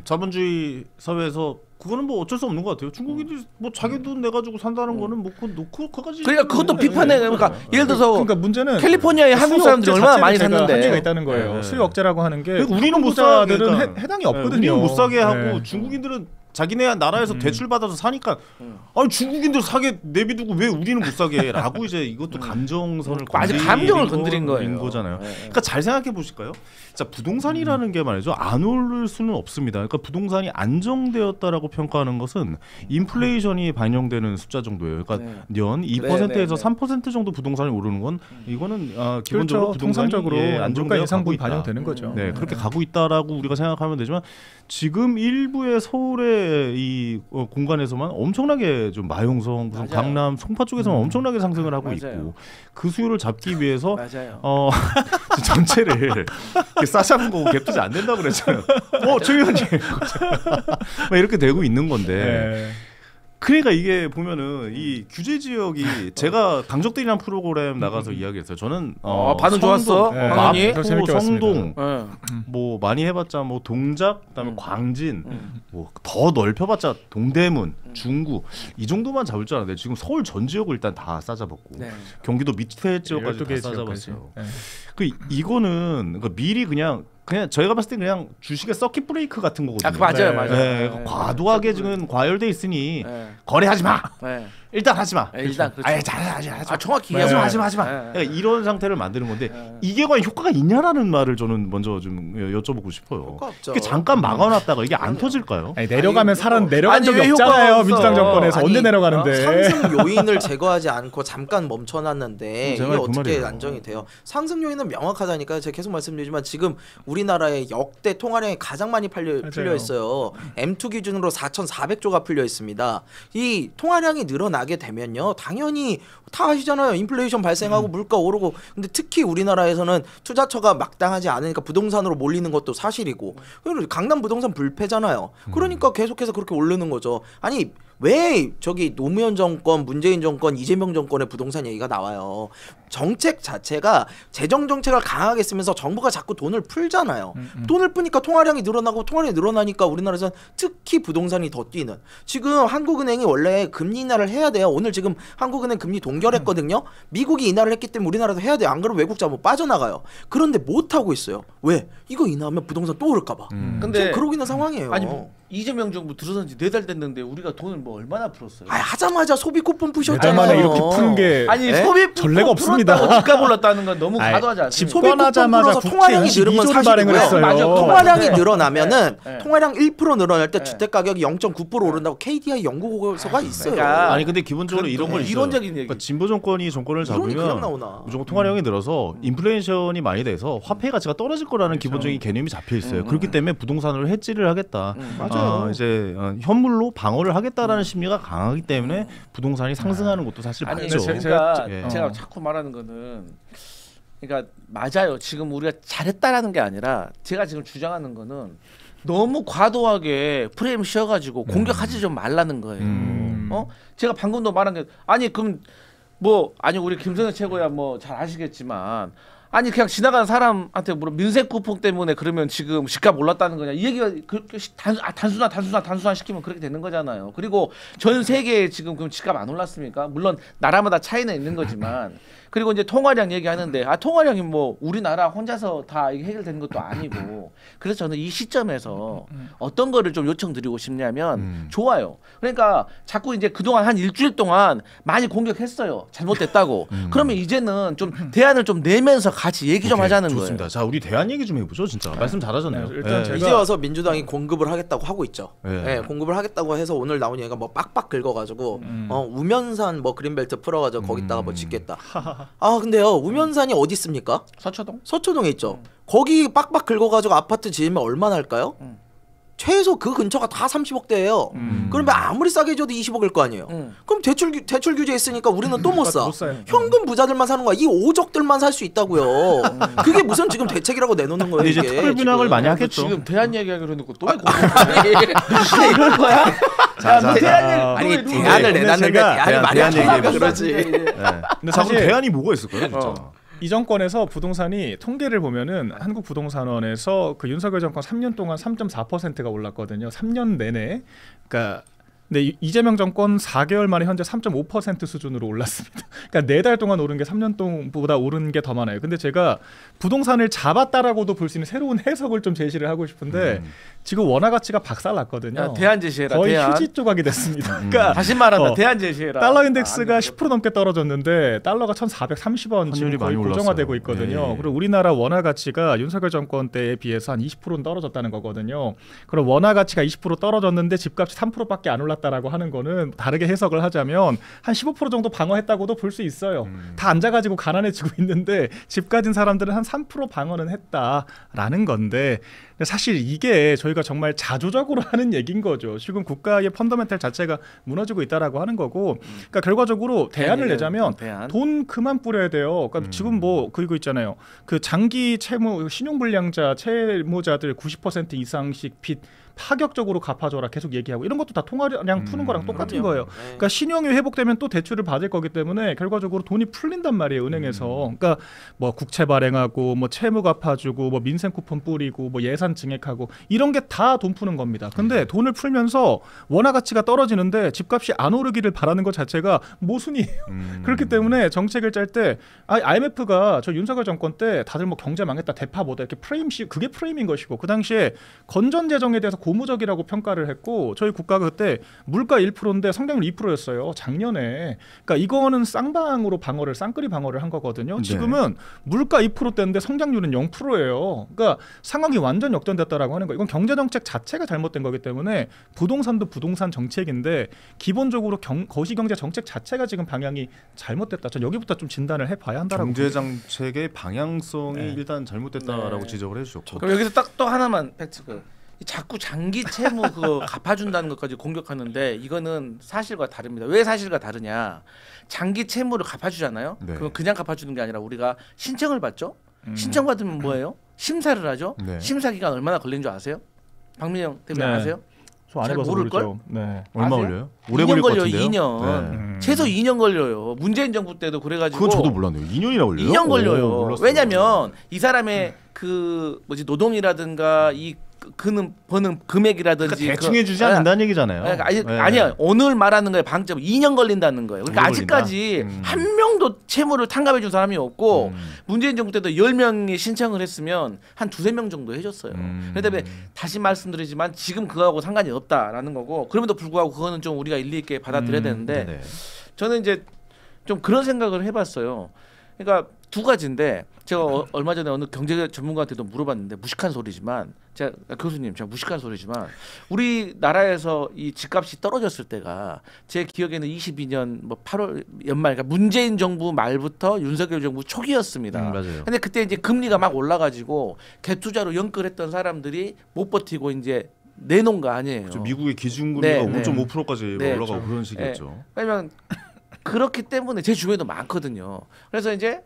자본주의 사회에서 그거는 뭐 어쩔 수 없는 것 같아요. 중국인들이 뭐 자기 돈 내 가지고 산다는 거는 뭐 그거 놓고 그까지. 그러니까 그것도 비판해. 그러니까 예를 들어서 그러니까 문제는 캘리포니아의 한국 사람들이 얼마나 많이 샀는데 한계가 있다는 거예요. 수요 억제라고 하는 게 우리는 못 사게 해당이 없거든요. 우리는 못 사게 하고 중국인들은 자기네 나라에서 대출 받아서 사니까 아니 중국인들 사게 내비두고 왜 우리는 못 사게라고 이제 이것도 감정선을 아직 감정을 건드린 거잖아요. 그러니까 잘 생각해 보실까요? 자 부동산이라는 게 말이죠 안 오를 수는 없습니다. 그러니까 부동산이 안정되었다라고 평가하는 것은 인플레이션이 반영되는 숫자 정도예요. 그러니까 년 2%에서 3% 정도 부동산이 오르는 건 이거는 기본적으로 그렇죠. 부동산이 안정되어 예상분이 반영되는 거죠. 네 그렇게 가고 있다라고 우리가 생각하면 되지만 지금 일부의 서울의 이 공간에서만 엄청나게 좀 마용성, 무슨 강남, 송파 쪽에서만 엄청나게 상승을 하고 있고 그 수요를 잡기 위해서 전체를 싸잡은 거고 갭 투자 안 된다고 그랬잖아요. 최 의원님 이렇게 되고 있는 건데 그러니까 이게 보면은 이 규제 지역이 제가 강적들이란 프로그램 나가서 이야기했어요. 저는 반응 좋았어. 방이 성동 뭐 많이 해봤자 뭐 동작 그다음에 광진 뭐 더 넓혀봤자 동대문 중구 이 정도만 잡을 줄 알았는데 지금 서울 전 지역을 일단 다 싸잡았고 경기도 밑에 지역까지 다 싸잡았어요. 그 이거는 그러니까 미리 그냥 저희가 봤을 때 그냥 주식의 서킷 브레이크 같은 거거든요. 맞아요. 과도하게 지금 과열돼 있으니 거래하지 마. 일단 하지 마. 일단 하지 마. 정확히 하지 마. 그러니까 이런 상태를 만드는 건데 이게 과연 효과가 있냐라는 말을 저는 먼저 좀 여쭤보고 싶어요. 이게 잠깐 막아놨다가 이게 안 터질까요? 아니, 내려가면 사람 내려간 적이 없잖아요. 민주당 정권에서 언제 내려가는데. 상승 요인을 제거하지 않고 잠깐 멈춰놨는데 이게 어떻게 안정이 돼요? 상승 요인은 명확하다니까요. 제가 계속 말씀드리지만 지금 우리나라의 역대 통화량이 가장 많이 풀려 있어요. M2 기준으로 4,400조가 풀려 있습니다. 이 통화량이 늘어나게 되면요, 당연히 다 아시잖아요. 인플레이션 발생하고 물가 오르고. 근데 특히 우리나라에서는 투자처가 마땅하지 않으니까 부동산으로 몰리는 것도 사실이고. 강남 부동산 불패잖아요. 그러니까 계속해서 그렇게 오르는 거죠. 아니 왜 저기 노무현 정권, 문재인 정권, 이재명 정권의 부동산 얘기가 나와요? 정책 자체가 재정 정책을 강하게 쓰면서 정부가 자꾸 돈을 풀잖아요. 돈을 푸니까 통화량이 늘어나고 통화량이 늘어나니까 우리나라에서는 특히 부동산이 더 뛰는. 지금 한국은행이 원래 금리 인하를 해야 돼요. 오늘 지금 한국은행 금리 동결했거든요. 미국이 인하를 했기 때문에 우리나라도 해야 돼요. 안 그러면 외국자 뭐 빠져나가요. 그런데 못 하고 있어요. 왜? 이거 인하하면 부동산 또 오를까 봐. 근데 그러고 있는 상황이에요. 아니 이재명 정부 들어선 지 4달 됐는데 우리가 돈을 뭐 얼마나 풀었어요? 하자마자 소비 쿠폰 푸셨잖아요. 4달 만에 이렇게 푸는 게 소비 전례가 없습니다. 집값 올랐다는 건 너무 과도하지 않습니까? 집권하자마자 통화량이 늘으면 발행을 했어요. 맞아. 통화량이 늘어나면은 통화량 1% 늘어날 때 주택 가격이 0.9% 오른다고 KDI 연구소가 있어요. 그러니까 아니 근데 기본적으로 이런 건 있어요. 이론적인 얘기. 그러니까 진보 정권이 정권을 잡으면 무조건 통화량이 늘어서 인플레이션이 많이 돼서 화폐 가치가 떨어질 거라는 기본적인 개념이 잡혀 있어요. 그렇기 때문에 부동산으로 해지를 하겠다. 맞아요. 이제 현물로 방어를 하겠다라는 심리가 강하기 때문에 부동산이 상승하는 것도 사실 맞죠. 제가 자꾸 말하는 거는 그러니까 맞아요. 지금 우리가 잘했다라는 게 아니라 제가 지금 주장하는 거는 너무 과도하게 프레임 씌워가지고 공격하지 좀 말라는 거예요. 제가 방금도 말한 게 그럼 우리 김성현 최고야 뭐 잘 아시겠지만. 아니 그냥 지나가는 사람한테 민생 쿠폰 때문에 그러면 지금 집값 올랐다는 거냐 이 얘기가 그렇게 단순화 시키면 그렇게 되는 거잖아요. 그리고 전 세계에 지금 그럼 집값 안 올랐습니까? 물론 나라마다 차이는 있는 거지만 그리고 이제 통화량 얘기하는데 통화량이 뭐 우리나라 혼자서 다 해결되는 것도 아니고 그래서 저는 이 시점에서 어떤 거를 좀 요청드리고 싶냐면 좋아요. 그러니까 자꾸 이제 그동안 한 일주일 동안 많이 공격했어요. 잘못됐다고. 그러면 이제는 좀 대안을 좀 내면서 같이 얘기 좀 하자는 좋습니다. 거예요. 자, 우리 대안 얘기 좀 해보죠. 진짜 말씀 잘하셨네요. 일단 제가 이제 와서 민주당이 공급을 하겠다고 하고 있죠. 공급을 하겠다고 해서 오늘 나온 얘기가 뭐 빡빡 긁어가지고 우면산 뭐 그린벨트 풀어가지고 거기다가 뭐 짓겠다. 근데요 우면산이 어디 있습니까? 서초동에 있죠. 거기 빡빡 긁어가지고 아파트 지으면 얼마나 할까요? 최소 그 근처가 다 30억대예요. 그러면 아무리 싸게 줘도 20억일 거 아니에요. 그럼 대출 규제 있으니까 우리는 또 못 사. 현금 부자들만 사는 거야. 이 오적들만 살 수 있다고요. 그게 무슨 지금 대책이라고 내놓는 거예요. 이제 특별 분양을 많이 하겠죠. 지금 대안 얘기하기로 해놓고 또 이럴 거야? 대안을 내놨는데 대안이 많이 안 나오면 그러지. 근데 사실 대안이 뭐가 있을까요, 진짜? 이 정권에서 부동산이 통계를 보면은 한국부동산원에서 그 윤석열 정권 3년 동안 3.4%가 올랐거든요. 3년 내내. 그러니까 근데 이재명 정권 4개월 만에 현재 3.5% 수준으로 올랐습니다. 그러니까 4달 동안 오른 게 3년 동안보다 오른 게 더 많아요. 근데 제가 부동산을 잡았다라고도 볼 수 있는 새로운 해석을 좀 제시를 하고 싶은데 지금 원화 가치가 박살났거든요. 대안 제시해라. 거의 대안. 휴지 조각이 됐습니다. 그러니까 다시 말한다. 대안 제시해라. 달러 인덱스가 10% 넘게 떨어졌는데 달러가 1,430원 지금 거의 고정화되고 있거든요. 그리고 우리나라 원화 가치가 윤석열 정권 때에 비해서 한 20%는 떨어졌다는 거거든요. 그럼 원화 가치가 20% 떨어졌는데 집값이 3%밖에 안 올랐다라고 하는 거는 다르게 해석을 하자면 한 15% 정도 방어했다고도 볼 수 있어요. 다 앉아가지고 가난해지고 있는데 집 가진 사람들은 한 3% 방어는 했다라는 건데 사실 이게 저희가 정말 자조적으로 하는 얘기인 거죠. 지금 국가의 펀더멘탈 자체가 무너지고 있다라고 하는 거고, 그러니까 결과적으로 대안을 내자면 돈 그만 뿌려야 돼요. 그러니까 지금 뭐 그거 있잖아요. 그 장기 채무 신용불량자 채무자들 90% 이상씩 빚 파격적으로 갚아줘라 계속 얘기하고 이런 것도 다 통화량 푸는 거랑 똑같은 거예요. 그러니까 신용이 회복되면 또 대출을 받을 거기 때문에 결과적으로 돈이 풀린단 말이에요, 은행에서. 그러니까 뭐 국채 발행하고 뭐 채무 갚아주고 뭐 민생 쿠폰 뿌리고 뭐 예산 증액하고 이런 게 다 돈 푸는 겁니다. 근데 돈을 풀면서 원화 가치가 떨어지는데 집값이 안 오르기를 바라는 것 자체가 모순이에요. 그렇기 때문에 정책을 짤 때 IMF가 저 윤석열 정권 때 다들 뭐 경제 망했다, 대파 뭐다 이렇게 그게 프레임인 것이고 그 당시에 건전 재정에 대해서 고무적이라고 평가를 했고 저희 국가가 그때 물가 1%인데 성장률 2%였어요. 작년에. 그러니까 이거는 쌍끌이 방어를 한 거거든요. 네. 지금은 물가 2%대인데 성장률은 0%예요. 그러니까 상황이 완전 역전됐다라고 하는 거. 이건 경제 정책 자체가 잘못된 거기 때문에 부동산도 부동산 정책인데 기본적으로 거시경제 정책 자체가 지금 방향이 잘못됐다. 전 여기부터 좀 진단을 해봐야 한다라고. 경제 정책의 방향성이 네. 일단 잘못됐다라고 네. 지적을 해주셨고. 그럼 여기서 딱 또 하나만 팩트 자꾸 장기 채무 그거 갚아준다는 것까지 공격하는데 이거는 사실과 다릅니다. 왜 사실과 다르냐? 장기 채무를 갚아주잖아요. 네. 그럼 그냥 갚아주는 게 아니라 우리가 신청을 받죠. 신청 받으면 뭐예요? 심사를 하죠. 네. 심사 기간 얼마나 걸리는 줄 아세요? 박민영 대표님 네. 아세요? 안 잘 해봐서 모를 걸? 그렇죠. 네. 얼마 아세요? 걸려요? 오래 2년 걸릴 것 걸려요. 같은데요. 2년. 네. 최소 2년 걸려요. 문재인 정부 때도 그래가지고. 그건 저도 몰랐네요. 2년이나 걸려요? 2년 걸려요. 몰랐어요. 왜냐면 이 사람의 그 노동이라든가 이 버는 금액이라든지 그러니까 대충 해주지 않는다는 얘기잖아요. 아니야. 오늘 말하는 거에 방점 2년 걸린다는 거예요. 그러니까 아직까지 한 명도 채무를 탕감해 준 사람이 없고 문재인 정부 때도 10명이 신청을 했으면 한 2-3명 정도 해줬어요. 그렇기 때문에 다시 말씀드리지만 지금 그거하고 상관이 없다라는 거고 그럼에도 불구하고 그거는 좀 우리가 일리 있게 받아들여야 되는데 네네. 저는 이제 좀 그런 생각을 해봤어요. 그러니까 두 가지인데 제가 얼마 전에 어느 경제 전문가한테도 물어봤는데 무식한 소리지만 제가 무식한 소리지만 우리나라에서 이 집값이 떨어졌을 때가 제 기억에는 22년 뭐 8월 연말 그러니까 문재인 정부 말부터 윤석열 정부 초기였습니다. 맞아요. 근데 그때 이제 금리가 막 올라가지고 갭투자로 연끌했던 사람들이 못 버티고 이제 내놓은 거 아니에요. 그렇죠. 미국의 기준금리가 5.5%까지 올라가고 그렇죠. 그런 식이었죠. 왜냐면 그렇기 때문에 제 주변에도 많거든요. 그래서 이제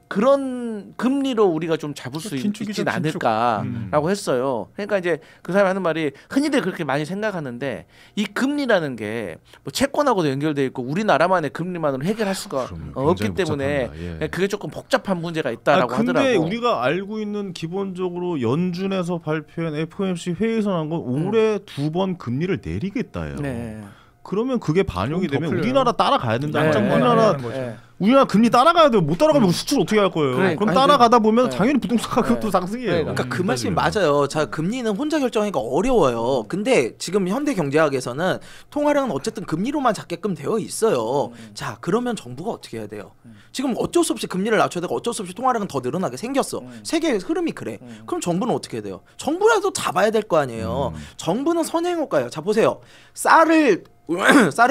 그런 금리로 우리가 좀 잡을 수 있진 않을까라고 했어요. 그러니까 이제 그 사람이 하는 말이 흔히들 그렇게 많이 생각하는데 이 금리라는 게 뭐 채권하고도 연결돼 있고 우리나라만의 금리만으로 해결할 수가 없기 때문에 예. 그게 조금 복잡한 문제가 있다라고 근데 하더라고. 근데 우리가 알고 있는 기본적으로 연준에서 발표한 FOMC 회의에서 나온 건 올해 2번 금리를 내리겠다예요. 네. 그러면 그게 반영이 되면 우리나라 따라가야 된다. 네. 우리나라 금리 따라가야 돼요. 못 따라가면 수출 어떻게 할 거예요? 그러니까. 그럼 따라가다 보면 당연히 부동산 가격도 상승이에요. 그러니까 그 말씀이 맞아요. 자, 금리는 혼자 결정하기가 어려워요. 근데 지금 현대 경제학에서는 통화량은 어쨌든 금리로만 잡게끔 되어 있어요. 자, 그러면 정부가 어떻게 해야 돼요? 지금 어쩔 수 없이 금리를 낮춰야 되고 어쩔 수 없이 통화량은 더 늘어나게 생겼어. 세계의 흐름이 그래. 그럼 정부는 어떻게 해야 돼요? 정부라도 잡아야 될 거 아니에요. 정부는 선행효과예요. 자, 보세요. 쌀에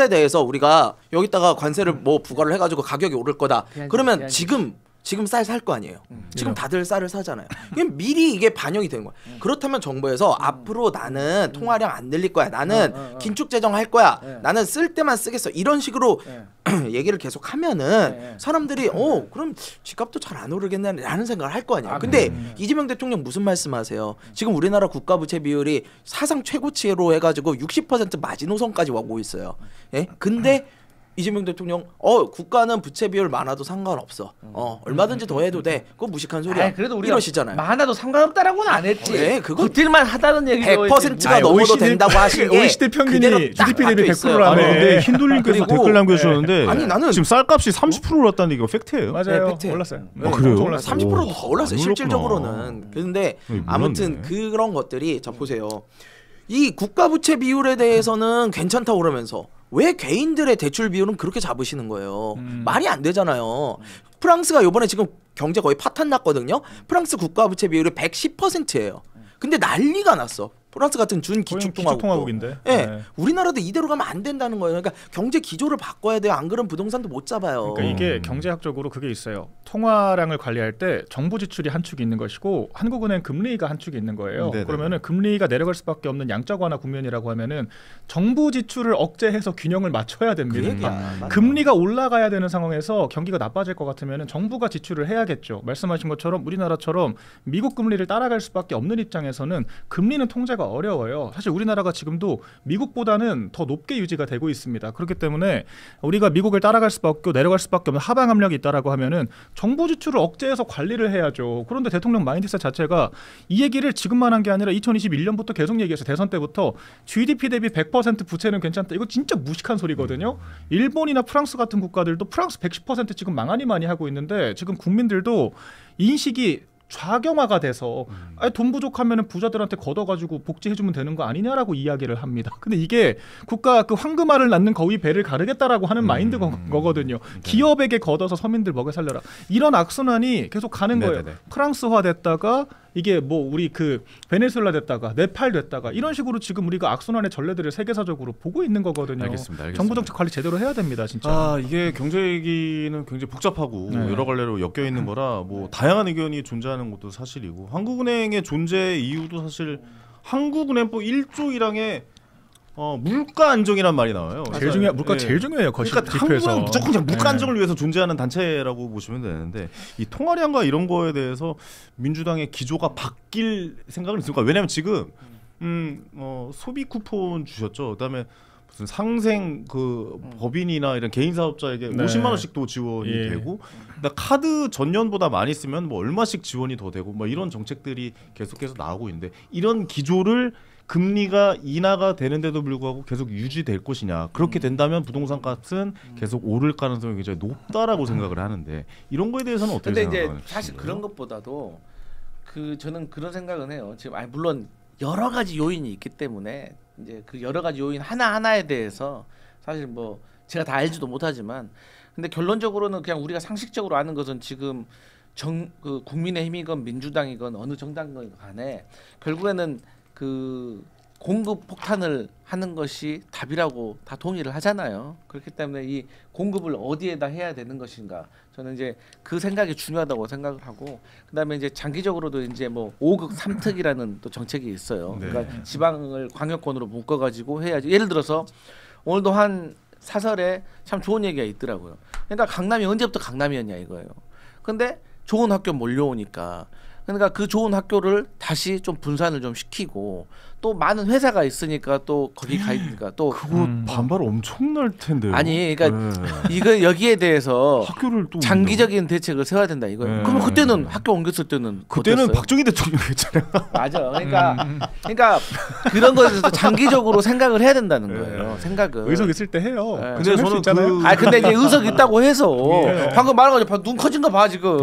대해서 우리가 여기다가 관세를 뭐 부과를 해가지고 가격이 오를 거다. 그러면 지금 쌀 살 거 아니에요. 지금 다들 쌀을 사잖아요. 그럼 미리 이게 반영이 되는 거야. 그렇다면 정부에서 앞으로 나는 통화량 안 늘릴 거야. 나는 긴축 재정할 거야. 나는 쓸 때만 쓰겠어. 이런 식으로 얘기를 계속 하면은 사람들이 그럼 집값도 잘 안 오르겠네라는 생각을 할 거 아니에요. 근데 이재명 대통령 무슨 말씀하세요? 지금 우리나라 국가 부채 비율이 사상 최고치로 해가지고 60% 마지노선까지 오고 있어요. 예? 근데 이재명 대통령 국가는 부채 비율 많아도 상관없어. 얼마든지 더 해도 돼. 그거 무식한 소리야. 그래도 우리가 이러시잖아요. 많아도 상관없다라고는 안 했지. 네, 그거 딜만 하다는 얘기로 100%가 넘어도 된다고 하신 게 OECD 평균이 GDP 대비 100%라며. 아니 근데 흰돌님께서 댓글 남겨주셨는데 아니, 나는 지금 쌀값이 30% 올랐다는 얘기가 팩트예요. 맞아요. 네, 팩트예요. 올랐어요. 그래요? 30%도 더 올랐어요. 실질적으로는. 근데 몰랐네. 아무튼 그런 것들이 자 보세요. 이 국가 부채 비율에 대해서는 괜찮다고 그러면서 왜 개인들의 대출 비율은 그렇게 잡으시는 거예요? 말이 안 되잖아요. 프랑스가 이번에 지금 경제 거의 파탄 났거든요. 프랑스 국가 부채 비율이 110%예요. 근데 난리가 났어. 프랑스 같은 기축통화국인데. 네. 우리나라도 이대로 가면 안 된다는 거예요. 그러니까 경제 기조를 바꿔야 돼요. 안 그러면 부동산도 못 잡아요. 그러니까 이게 경제학적으로 그게 있어요. 통화량을 관리할 때 정부 지출이 한 축이 있는 것이고 한국은행 금리가 한 축이 있는 거예요. 그러면은 금리가 내려갈 수밖에 없는 양적 완화 국면이라고 하면은 정부 지출을 억제해서 균형을 맞춰야 됩니다. 금리가 올라가야 되는 상황에서 경기가 나빠질 것 같으면은 정부가 지출을 해야겠죠. 말씀하신 것처럼 우리나라처럼 미국 금리를 따라갈 수밖에 없는 입장에서는 금리는 통제가 하기가 어려워요. 사실 우리나라가 지금도 미국보다는 더 높게 유지가 되고 있습니다. 그렇기 때문에 우리가 미국을 따라갈 수밖에 없고 내려갈 수밖에 없는 하방 압력이 있다라고 하면은 정부 지출을 억제해서 관리를 해야죠. 그런데 대통령 마인드셋 자체가 이 얘기를 지금만 한 게 아니라 2021년부터 계속 얘기해서 대선 때부터 GDP 대비 100% 부채는 괜찮다. 이거 진짜 무식한 소리거든요. 일본이나 프랑스 같은 국가들도 프랑스 110% 지금 망하니 많이 하고 있는데 지금 국민들도 인식이 좌경화가 돼서 아니, 돈 부족하면은 부자들한테 걷어가지고 복지해주면 되는 거 아니냐라고 이야기를 합니다. 근데 이게 국가 그 황금알을 낳는 거위 배를 가르겠다라고 하는 마인드 거거든요. 기업에게 걷어서 서민들 먹여 살려라. 이런 악순환이 계속 가는 거예요. 프랑스화 됐다가 이게 뭐 우리 그 베네수엘라 됐다가 네팔 됐다가 이런 식으로 지금 우리가 악순환의 전례들을 세계사적으로 보고 있는 거거든요. 알겠습니다. 정부 정책 관리 제대로 해야 됩니다, 진짜. 아 이게 경제 얘기는 굉장히 복잡하고 여러 갈래로 엮여 있는 거라 뭐 다양한 의견이 존재하는 것도 사실이고 한국은행의 존재 이유도 사실 한국은행법 1조 1항에 물가 안정이란 말이 나와요. 제일 중요한 물가 제일 중요해요. 그러니까 한국은 무조건 그냥 물가 안정을 위해서 존재하는 단체라고 보시면 되는데 이 통화량과 이런 거에 대해서 민주당의 기조가 바뀔 생각은 있을까? 왜냐하면 지금 소비 쿠폰 주셨죠. 그다음에 무슨 상생 그 법인이나 이런 개인 사업자에게 50만 원씩도 지원이 되고, 그러니까 카드 전년보다 많이 쓰면 뭐 얼마씩 지원이 더 되고, 뭐 이런 정책들이 계속해서 나오고 있는데 이런 기조를 금리가 인하가 되는데도 불구하고 계속 유지될 것이냐. 그렇게 된다면 부동산 값은 계속 오를 가능성이 굉장히 높다라고 생각을 하는데 이런 거에 대해서는 어떻게 생각하세요? 근데 이제 사실 그런 것보다도 저는 그런 생각은 해요. 지금 물론 여러 가지 요인이 있기 때문에 이제 그 여러 가지 요인 하나하나에 대해서 사실 뭐 제가 다 알지도 못하지만 근데 결론적으로는 그냥 우리가 상식적으로 아는 것은 지금 그 국민의힘이건 민주당이건 어느 정당이건 간에 결국에는 그 공급 폭탄을 하는 것이 답이라고 다 동의를 하잖아요. 그렇기 때문에 이 공급을 어디에다 해야 되는 것인가, 저는 이제 그 생각이 중요하다고 생각을 하고, 그다음에 이제 장기적으로도 이제 뭐 5극 3특이라는 또 정책이 있어요. 그러니까 지방을 광역권으로 묶어가지고 해야지. 예를 들어서 오늘도 한 사설에 참 좋은 얘기가 있더라고요. 그러니까 강남이 언제부터 강남이었냐 이거예요. 근데 좋은 학교 몰려오니까, 그러니까 그 좋은 학교를 다시 좀 분산을 좀 시키고, 또 많은 회사가 있으니까 또 거기 가 있으니까 또 그거 반발 엄청날 텐데요. 아니 그러니까 이거 여기에 대해서 학교를 또 장기적인 대책을 세워야 된다 이거예요. 그러면 그때는 학교 옮겼을 때는 그때는 박정희 대통령이었잖아요. 맞아. 그러니까 그런 것에서 장기적으로 생각을 해야 된다는 거예요. 생각을 의석 있을 때 해요. 근데 저는 근데 이제 의석 있다고 해서 방금 말한 거죠. 눈 커진 거 봐 지금.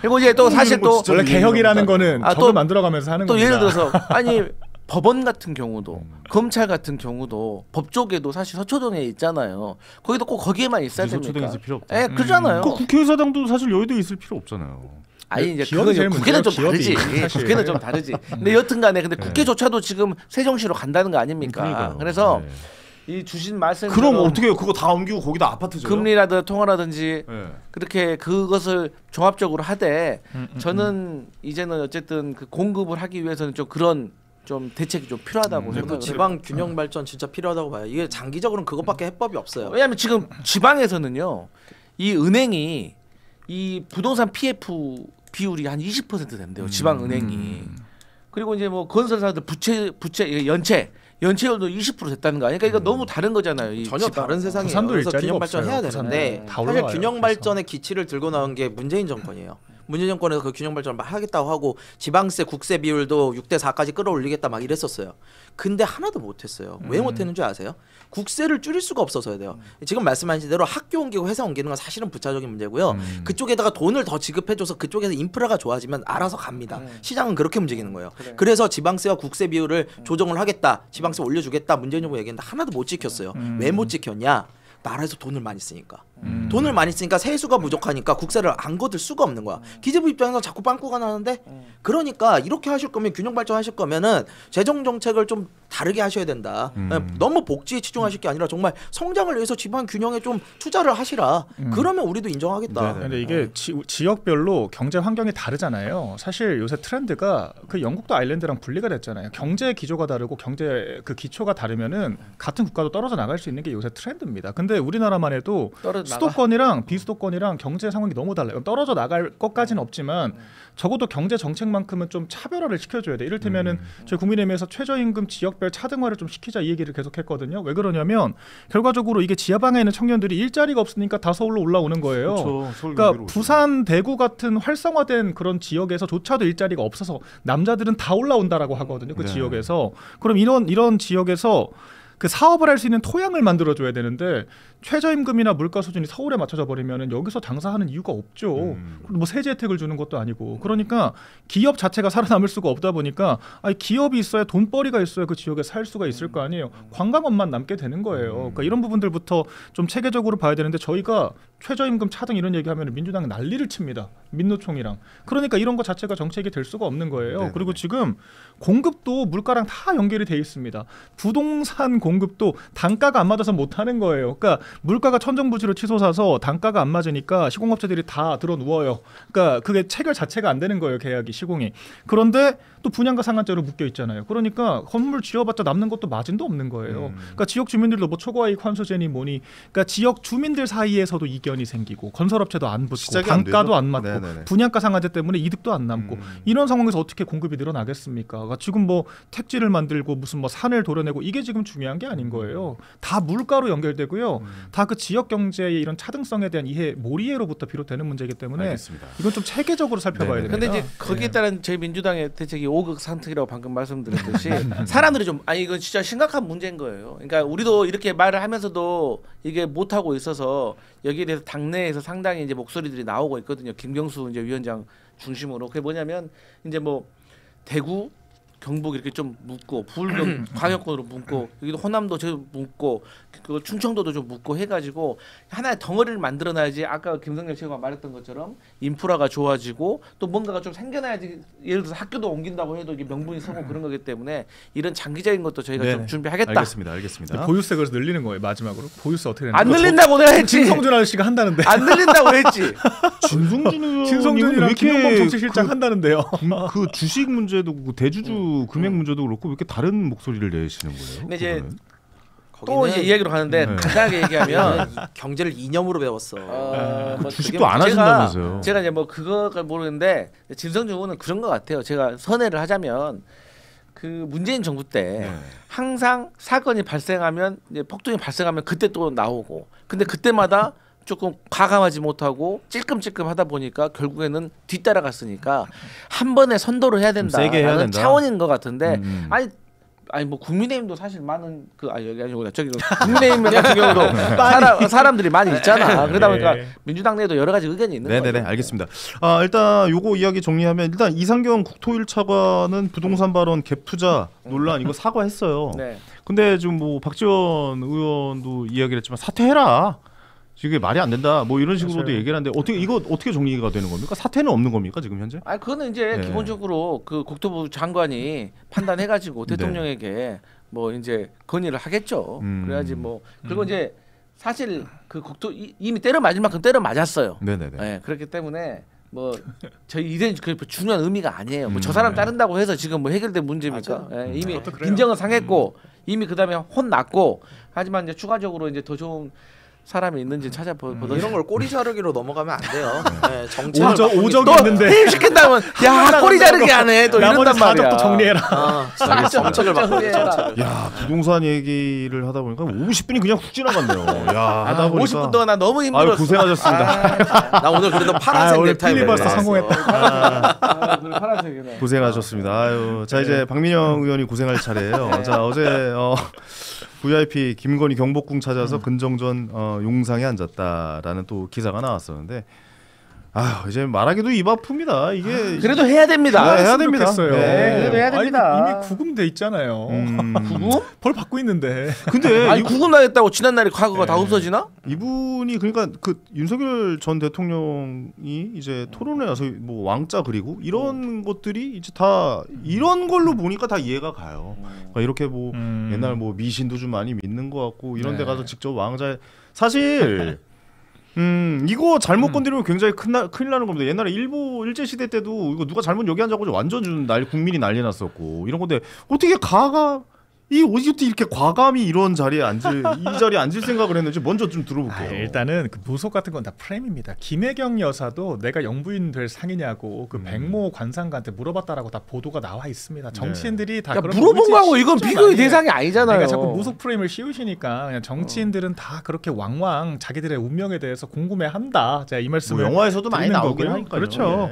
그리고 이제 또 사실 또 원래 개혁이라는 거는 적을 만들어가면서 하는 또 겁니다. 예를 들어서 아니 법원 같은 경우도 검찰 같은 경우도 법조계도 사실 서초동에 있잖아요. 거기도 꼭 거기에만 있어야 됩니까? 서초동에 있을 필요 없죠. 예, 그러잖아요. 국회의사당도 사실 여의도에 있을 필요 없잖아요. 아니 이제 국회는 좀 다르지. 국회는 좀 다르지. 근데 여튼간에 근데 국회조차도 지금 세종시로 간다는 거 아닙니까? 그러니까요. 그래서 이 주신 말씀 그럼 어떻게 해요? 그거 다 옮기고 거기다 아파트 줘요? 금리라든 통화라든지 그렇게 그것을 종합적으로 하되 저는 이제는 어쨌든 그 공급을 하기 위해서는 좀 그런 좀 대책이 좀 필요하다고 생각해요. 지방 균형 발전 진짜 필요하다고 봐요. 이게 장기적으로는 그것밖에 해법이 없어요. 왜냐하면 지금 지방에서는요, 이 은행이 이 부동산 PF 비율이 한 20% 된대요. 지방 은행이. 그리고 이제 뭐 건설사들 부채 연체율도 20% 됐다는 거 아니까 이거 너무 다른 거잖아요. 전혀 다른 세상이에요. 그래서 균형 발전 해야 되는데 사실 균형 발전의 기치를 들고 나온 게 문재인 정권이에요. 문재인 정권에서 그 균형 발전을 막 하겠다고 하고 지방세 국세 비율도 6대4까지 끌어올리겠다 막 이랬었어요. 근데 하나도 못했어요. 왜 못했는 줄 아세요? 국세를 줄일 수가 없어서야 돼요. 지금 말씀하신 대로 학교 옮기고 회사 옮기는 건 사실은 부차적인 문제고요. 그쪽에다가 돈을 더 지급해줘서 그쪽에서 인프라가 좋아지면 알아서 갑니다. 시장은 그렇게 움직이는 거예요. 그래서 지방세와 국세 비율을 조정을 하겠다, 지방세 올려주겠다 문재인 정부 얘기했는데 하나도 못 지켰어요. 왜 못 지켰냐? 나라에서 돈을 많이 쓰니까. 돈을 많이 쓰니까 세수가 부족하니까 국세를 안 걷을 수가 없는 거야. 기재부 입장에서 자꾸 빵꾸가 나는데, 그러니까 이렇게 하실 거면 균형 발전하실 거면은 재정 정책을 좀 다르게 하셔야 된다. 너무 복지에 치중하실 게 아니라 정말 성장을 위해서 지방 균형에 좀 투자를 하시라. 그러면 우리도 인정하겠다. 근데 이게 지역별로 경제 환경이 다르잖아요. 사실 요새 트렌드가 그 영국도 아일랜드랑 분리가 됐잖아요. 경제 기조가 다르고 경제 그 기초가 다르면은 같은 국가도 떨어져 나갈 수 있는 게 요새 트렌드입니다. 근데 우리나라만 해도 수도권이랑 비수도권이랑 경제 상황이 너무 달라요. 떨어져 나갈 것까지는 없지만 적어도 경제 정책만큼은 좀 차별화를 시켜줘야 돼. 이를테면은 저희 국민의힘에서 최저임금 지역별 차등화를 좀 시키자 이 얘기를 계속했거든요. 왜 그러냐면 결과적으로 이게 지하방에 있는 청년들이 일자리가 없으니까 다 서울로 올라오는 거예요. 그렇죠. 그러니까 부산, 대구 같은 활성화된 그런 지역에서조차도 일자리가 없어서 남자들은 다 올라온다라고 하거든요. 그 지역에서. 그럼 이런 지역에서 그 사업을 할 수 있는 토양을 만들어줘야 되는데 최저임금이나 물가 수준이 서울에 맞춰져 버리면은 여기서 장사하는 이유가 없죠. 뭐 세제 혜택을 주는 것도 아니고. 그러니까 기업 자체가 살아남을 수가 없다 보니까 기업이 있어야 돈벌이가 있어야 그 지역에 살 수가 있을 거 아니에요. 관광업만 남게 되는 거예요. 그러니까 이런 부분들부터 좀 체계적으로 봐야 되는데 저희가 최저임금 차등 이런 얘기하면 민주당이 난리를 칩니다. 민노총이랑. 그러니까 이런 거 자체가 정책이 될 수가 없는 거예요. 네네. 그리고 지금 공급도 물가랑 다 연결이 돼 있습니다. 부동산 공급도 단가가 안 맞아서 못 하는 거예요. 그러니까 물가가 천정부지로 치솟아서 단가가 안 맞으니까 시공업체들이 다 들어 누워요. 그러니까 그게 체결 자체가 안 되는 거예요. 계약이 시공이. 그런데 또 분양가 상한제로 묶여 있잖아요. 그러니까 건물 지어봤자 남는 것도 마진도 없는 거예요. 그러니까 지역 주민들도 뭐 초과이익 환수제니 뭐니, 그러니까 지역 주민들 사이에서도 이견이 생기고 건설업체도 안 붙고 단가도 안 맞고 네네네. 분양가 상한제 때문에 이득도 안 남고 이런 상황에서 어떻게 공급이 늘어나겠습니까? 그러니까 지금 뭐 택지를 만들고 무슨 뭐 산을 도려내고 이게 지금 중요한 게 아닌 거예요. 다 물가로 연결되고요. 다 그 지역 경제의 이런 차등성에 대한 이해, 몰이해로부터 비롯되는 문제이기 때문에 알겠습니다. 이건 좀 체계적으로 살펴봐야 됩니다. 그런데 이제 거기에 따른 저희 민주당의 대책이 오극상특이라고 방금 말씀드렸듯이 사람들이 좀 이건 진짜 심각한 문제인 거예요. 그러니까 우리도 이렇게 말을 하면서도 이게 못 하고 있어서 여기에 대해서 당내에서 상당히 이제 목소리들이 나오고 있거든요. 김경수 이제 위원장 중심으로. 그게 뭐냐면 이제 뭐 대구 경북 이렇게 좀 묶고 부울경 광역권으로 묶고 여기도 호남도 저 묶고 그 충청도도 좀 묶고 해가지고 하나의 덩어리를 만들어놔야지. 아까 김성렬 최고가 말했던 것처럼 인프라가 좋아지고 또 뭔가가 좀 생겨나야지. 예를 들어서 학교도 옮긴다고 해도 이게 명분이 서고 그런 거기 때문에 이런 장기적인 것도 저희가 좀 준비하겠다. 알겠습니다. 보유세 그래서 늘리는 거예요. 마지막으로 보유세 어떻게 안 늘린다고 내가 했지. 진성준 아저씨가 한다는데 안 늘린다고 했지. 진성준이랑 김용범 정치실장 한다는데요. 그 주식 문제도 대주주 금액 문제도 그렇고 왜 이렇게 다른 목소리를 내시는 거예요? 근데 이제 또 이제 이야기로 가는데 간단하게 얘기하면 경제를 이념으로 배웠어. 그 주식도 안 하신다면서요? 제가 이제 뭐 그거가 모르는데 진성준 의원은 그런 것 같아요. 제가 선회를 하자면 그 문재인 정부 때 항상 사건이 발생하면 이제 폭동이 발생하면 그때 또 나오고, 근데 그때마다 조금 과감하지 못하고 찔끔찔끔하다 보니까 결국에는 뒤따라갔으니까 한 번에 선도를 해야 된다라는 차원인 것 같은데 아니 뭐 국민의힘도 사실 많은 여기 아니고 저기 국민의힘 같은 경우도 사람들이 많이 있잖아. 그러다 보니까 민주당 내에도 여러 가지 의견이 있는 거예요. 네네네, 알겠습니다. 일단 요거 이야기 정리하면 일단 이상경 국토일 차관은 부동산 발언 갭 투자 논란 이거 사과했어요. 네. 근데 지금 뭐 박지원 의원도 이야기를 했지만 사퇴해라. 이게 말이 안 된다. 뭐 이런 식으로도 얘기를 하는데 이거 어떻게 정리가 되는 겁니까? 사퇴는 없는 겁니까 지금 현재? 그거는 이제 기본적으로 그 국토부 장관이 판단해가지고 대통령에게 뭐 이제 건의를 하겠죠. 그래야지 뭐. 그리고 이제 사실 그 이미 때려 맞을 만큼 때려 맞았어요. 네네네. 네, 그렇기 때문에 뭐 저희 이런 그 중요한 의미가 아니에요. 뭐 저 사람 따른다고 해서 지금 뭐 해결된 문제입니까? 네, 이미 인정은 상했고 이미 그다음에 혼났고, 하지만 이제 추가적으로 이제 더 좋은 사람이 있는지 찾아보던 이런 걸 꼬리 자르기로 넘어가면 안 돼요. 네, 오적 있는데 시킨다면 야 꼬리 자르기 안 해. 또 이런단 말이야. 정리해라. 정책을 바꿔. 야 부동산 얘기를 하다 보니까 50분이 그냥 훅 지나갔네요. 야 하다 보니까 50분 동안 나 너무 힘들었어. 고생하셨습니다. 나 오늘 그래도 파란색 넥타이 필리버스터 성공했다. 파란색이네. 고생하셨습니다. 자 이제 박민영 의원이 고생할 차례예요. 자 어제 VIP 김건희 경복궁 찾아서 근정전 용상에 앉았다라는 또 기사가 나왔었는데 이제 말하기도 입 아픕니다. 이게 그래도 해야 됩니다. 해야 됩니다. 그래도 해야 됩니다. 이미 구금돼 있잖아요. 구금? 벌 받고 있는데. 근데 구금 나겠다고 지난날에 과거가 다 없어지나? 이분이 그러니까 그 윤석열 전 대통령이 이제 토론회 와서 뭐 왕자 그리고 이런 것들이 이제 다 이런 걸로 보니까 다 이해가 가요. 그러니까 이렇게 뭐 옛날 뭐 미신도 좀 많이 믿는 것 같고 이런 데 가서 직접 왕자 사실 이거 잘못 건드리면 굉장히 큰일 나는 겁니다. 옛날에 일제 시대 때도 이거 누가 잘못 여기 앉아가지고 완전 국민이 난리 났었고 이런 건데 어떻게 어떻게 이렇게 과감히 이런 자리에 이 자리에 앉을 생각을 했는지 먼저 좀 들어볼게요. 일단은 그 무속 같은 건 다 프레임입니다. 김혜경 여사도 내가 영부인 될 상이냐고 그 백모 관상가한테 물어봤다라고 다 보도가 나와 있습니다. 정치인들이 다 그런 물어본 거하고 이건 비교의 대상이 아니잖아요. 그러니까 자꾸 무속 프레임을 씌우시니까 그냥 정치인들은 다 그렇게 왕왕 자기들의 운명에 대해서 궁금해한다. 제가 이 말씀을 뭐 영화에서도 많이 나오긴 하니까요. 그렇죠.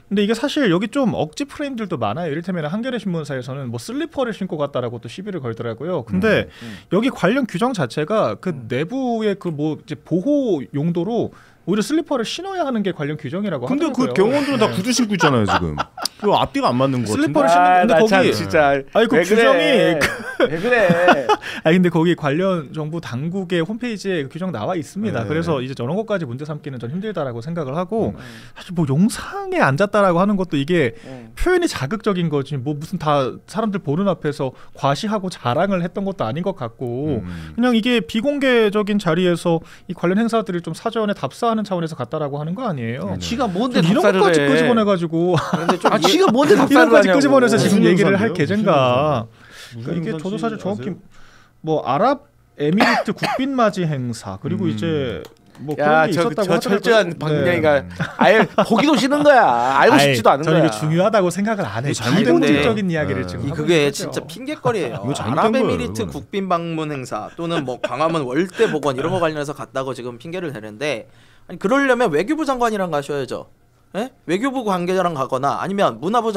근데 이게 사실 여기 좀 억지 프레임들도 많아요. 이를테면 한겨레 신문사에서는 뭐 슬리퍼를 신고 갔다라고 또 시비를 걸더라고요. 근데 여기 관련 규정 자체가 그 내부의 그 뭐 이제 보호 용도로 오히려 슬리퍼를 신어야 하는 게 관련 규정이라고 하더라고요. 근데 그 경호원들은 다 구두 신고 있잖아요 지금. 그 앞뒤가 안 맞는 거 같은데. 슬리퍼를 신는데 거기 진짜 그 규정이 왜 그래? 근데 거기 관련 정부 당국의 홈페이지에 규정 나와 있습니다. 그래서 이제 저런 것까지 문제 삼기는 좀 힘들다라고 생각을 하고 사실 뭐 용상에 앉았다라고 하는 것도 이게 표현이 자극적인 거지 뭐 무슨 다 사람들 보는 앞에서 과시하고 자랑을 했던 것도 아닌 것 같고 그냥 이게 비공개적인 자리에서 이 관련 행사들을 좀 사전에 답사하는 차원에서 갔다라고 하는 거 아니에요. 지가 뭔데 이런 것까지 끄집어내가지고 지가 뭔데 이런 것까지 하냐고. 끄집어내서 지금 얘기를 할 계젠가. 그러니까 이게 저도 사실 정확히 뭐 아랍에미리트 국빈맞이 행사 그리고 이제 뭐 그런 게 있었다고 하더라고요. 철저한 방향이가 아예 보기도 싫은 거야. 알고 싶지도 않은 거야. 저는 이게 중요하다고 생각을 안 해요. 비공식적인 이야기를 지금 그게 진짜 핑계거리예요. 아랍에미리트 국빈 방문 행사 또는 뭐 광화문 월대 복원 이런 거 관련해서 갔다고 지금 핑계를 대는데 아니 그러려면 외교부 장관이랑 가셔야죠. 예? 외교부 관계자랑 가거나 아니면 문화부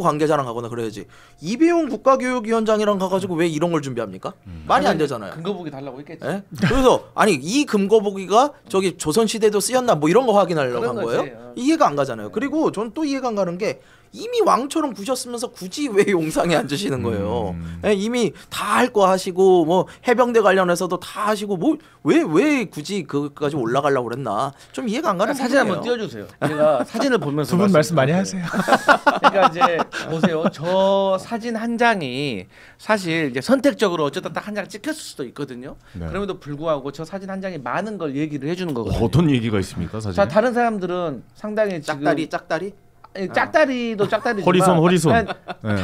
관계자랑 가거나 그래야지. 이배용 국가교육위원장이랑 가가지고 왜 이런 걸 준비합니까? 말이 안 되잖아요. 근거보기 달라고 했겠지. 예? 그래서 아니 이 금거보기가 저기 조선시대도 쓰였나 뭐 이런 거 확인하려고 한 거예요? 이해가 안 가잖아요. 그리고 전 또 이해가 안 가는 게 이미 왕처럼 구셨으면서 굳이 왜 용상에 앉으시는 거예요? 예, 이미 다 할 거 하시고 뭐 해병대 관련해서도 다 하시고 뭐 왜 굳이 그까지 올라가려고 그랬나? 좀 이해가 안 가는 사진 한번 띄워주세요. 제가 사진을 보면서 두 분 말씀 많이 하세요. 그러니까 이제 보세요. 저 사진 한 장이 사실 이제 선택적으로 어쩌다 딱 한 장 찍혔을 수도 있거든요. 그럼에도 불구하고 저 사진 한 장이 많은 걸 얘기를 해주는 거거든요. 어떤 얘기가 있습니까 사진? 자 다른 사람들은 상당히 짝다리? 짝다리도 짝다리지만 허리손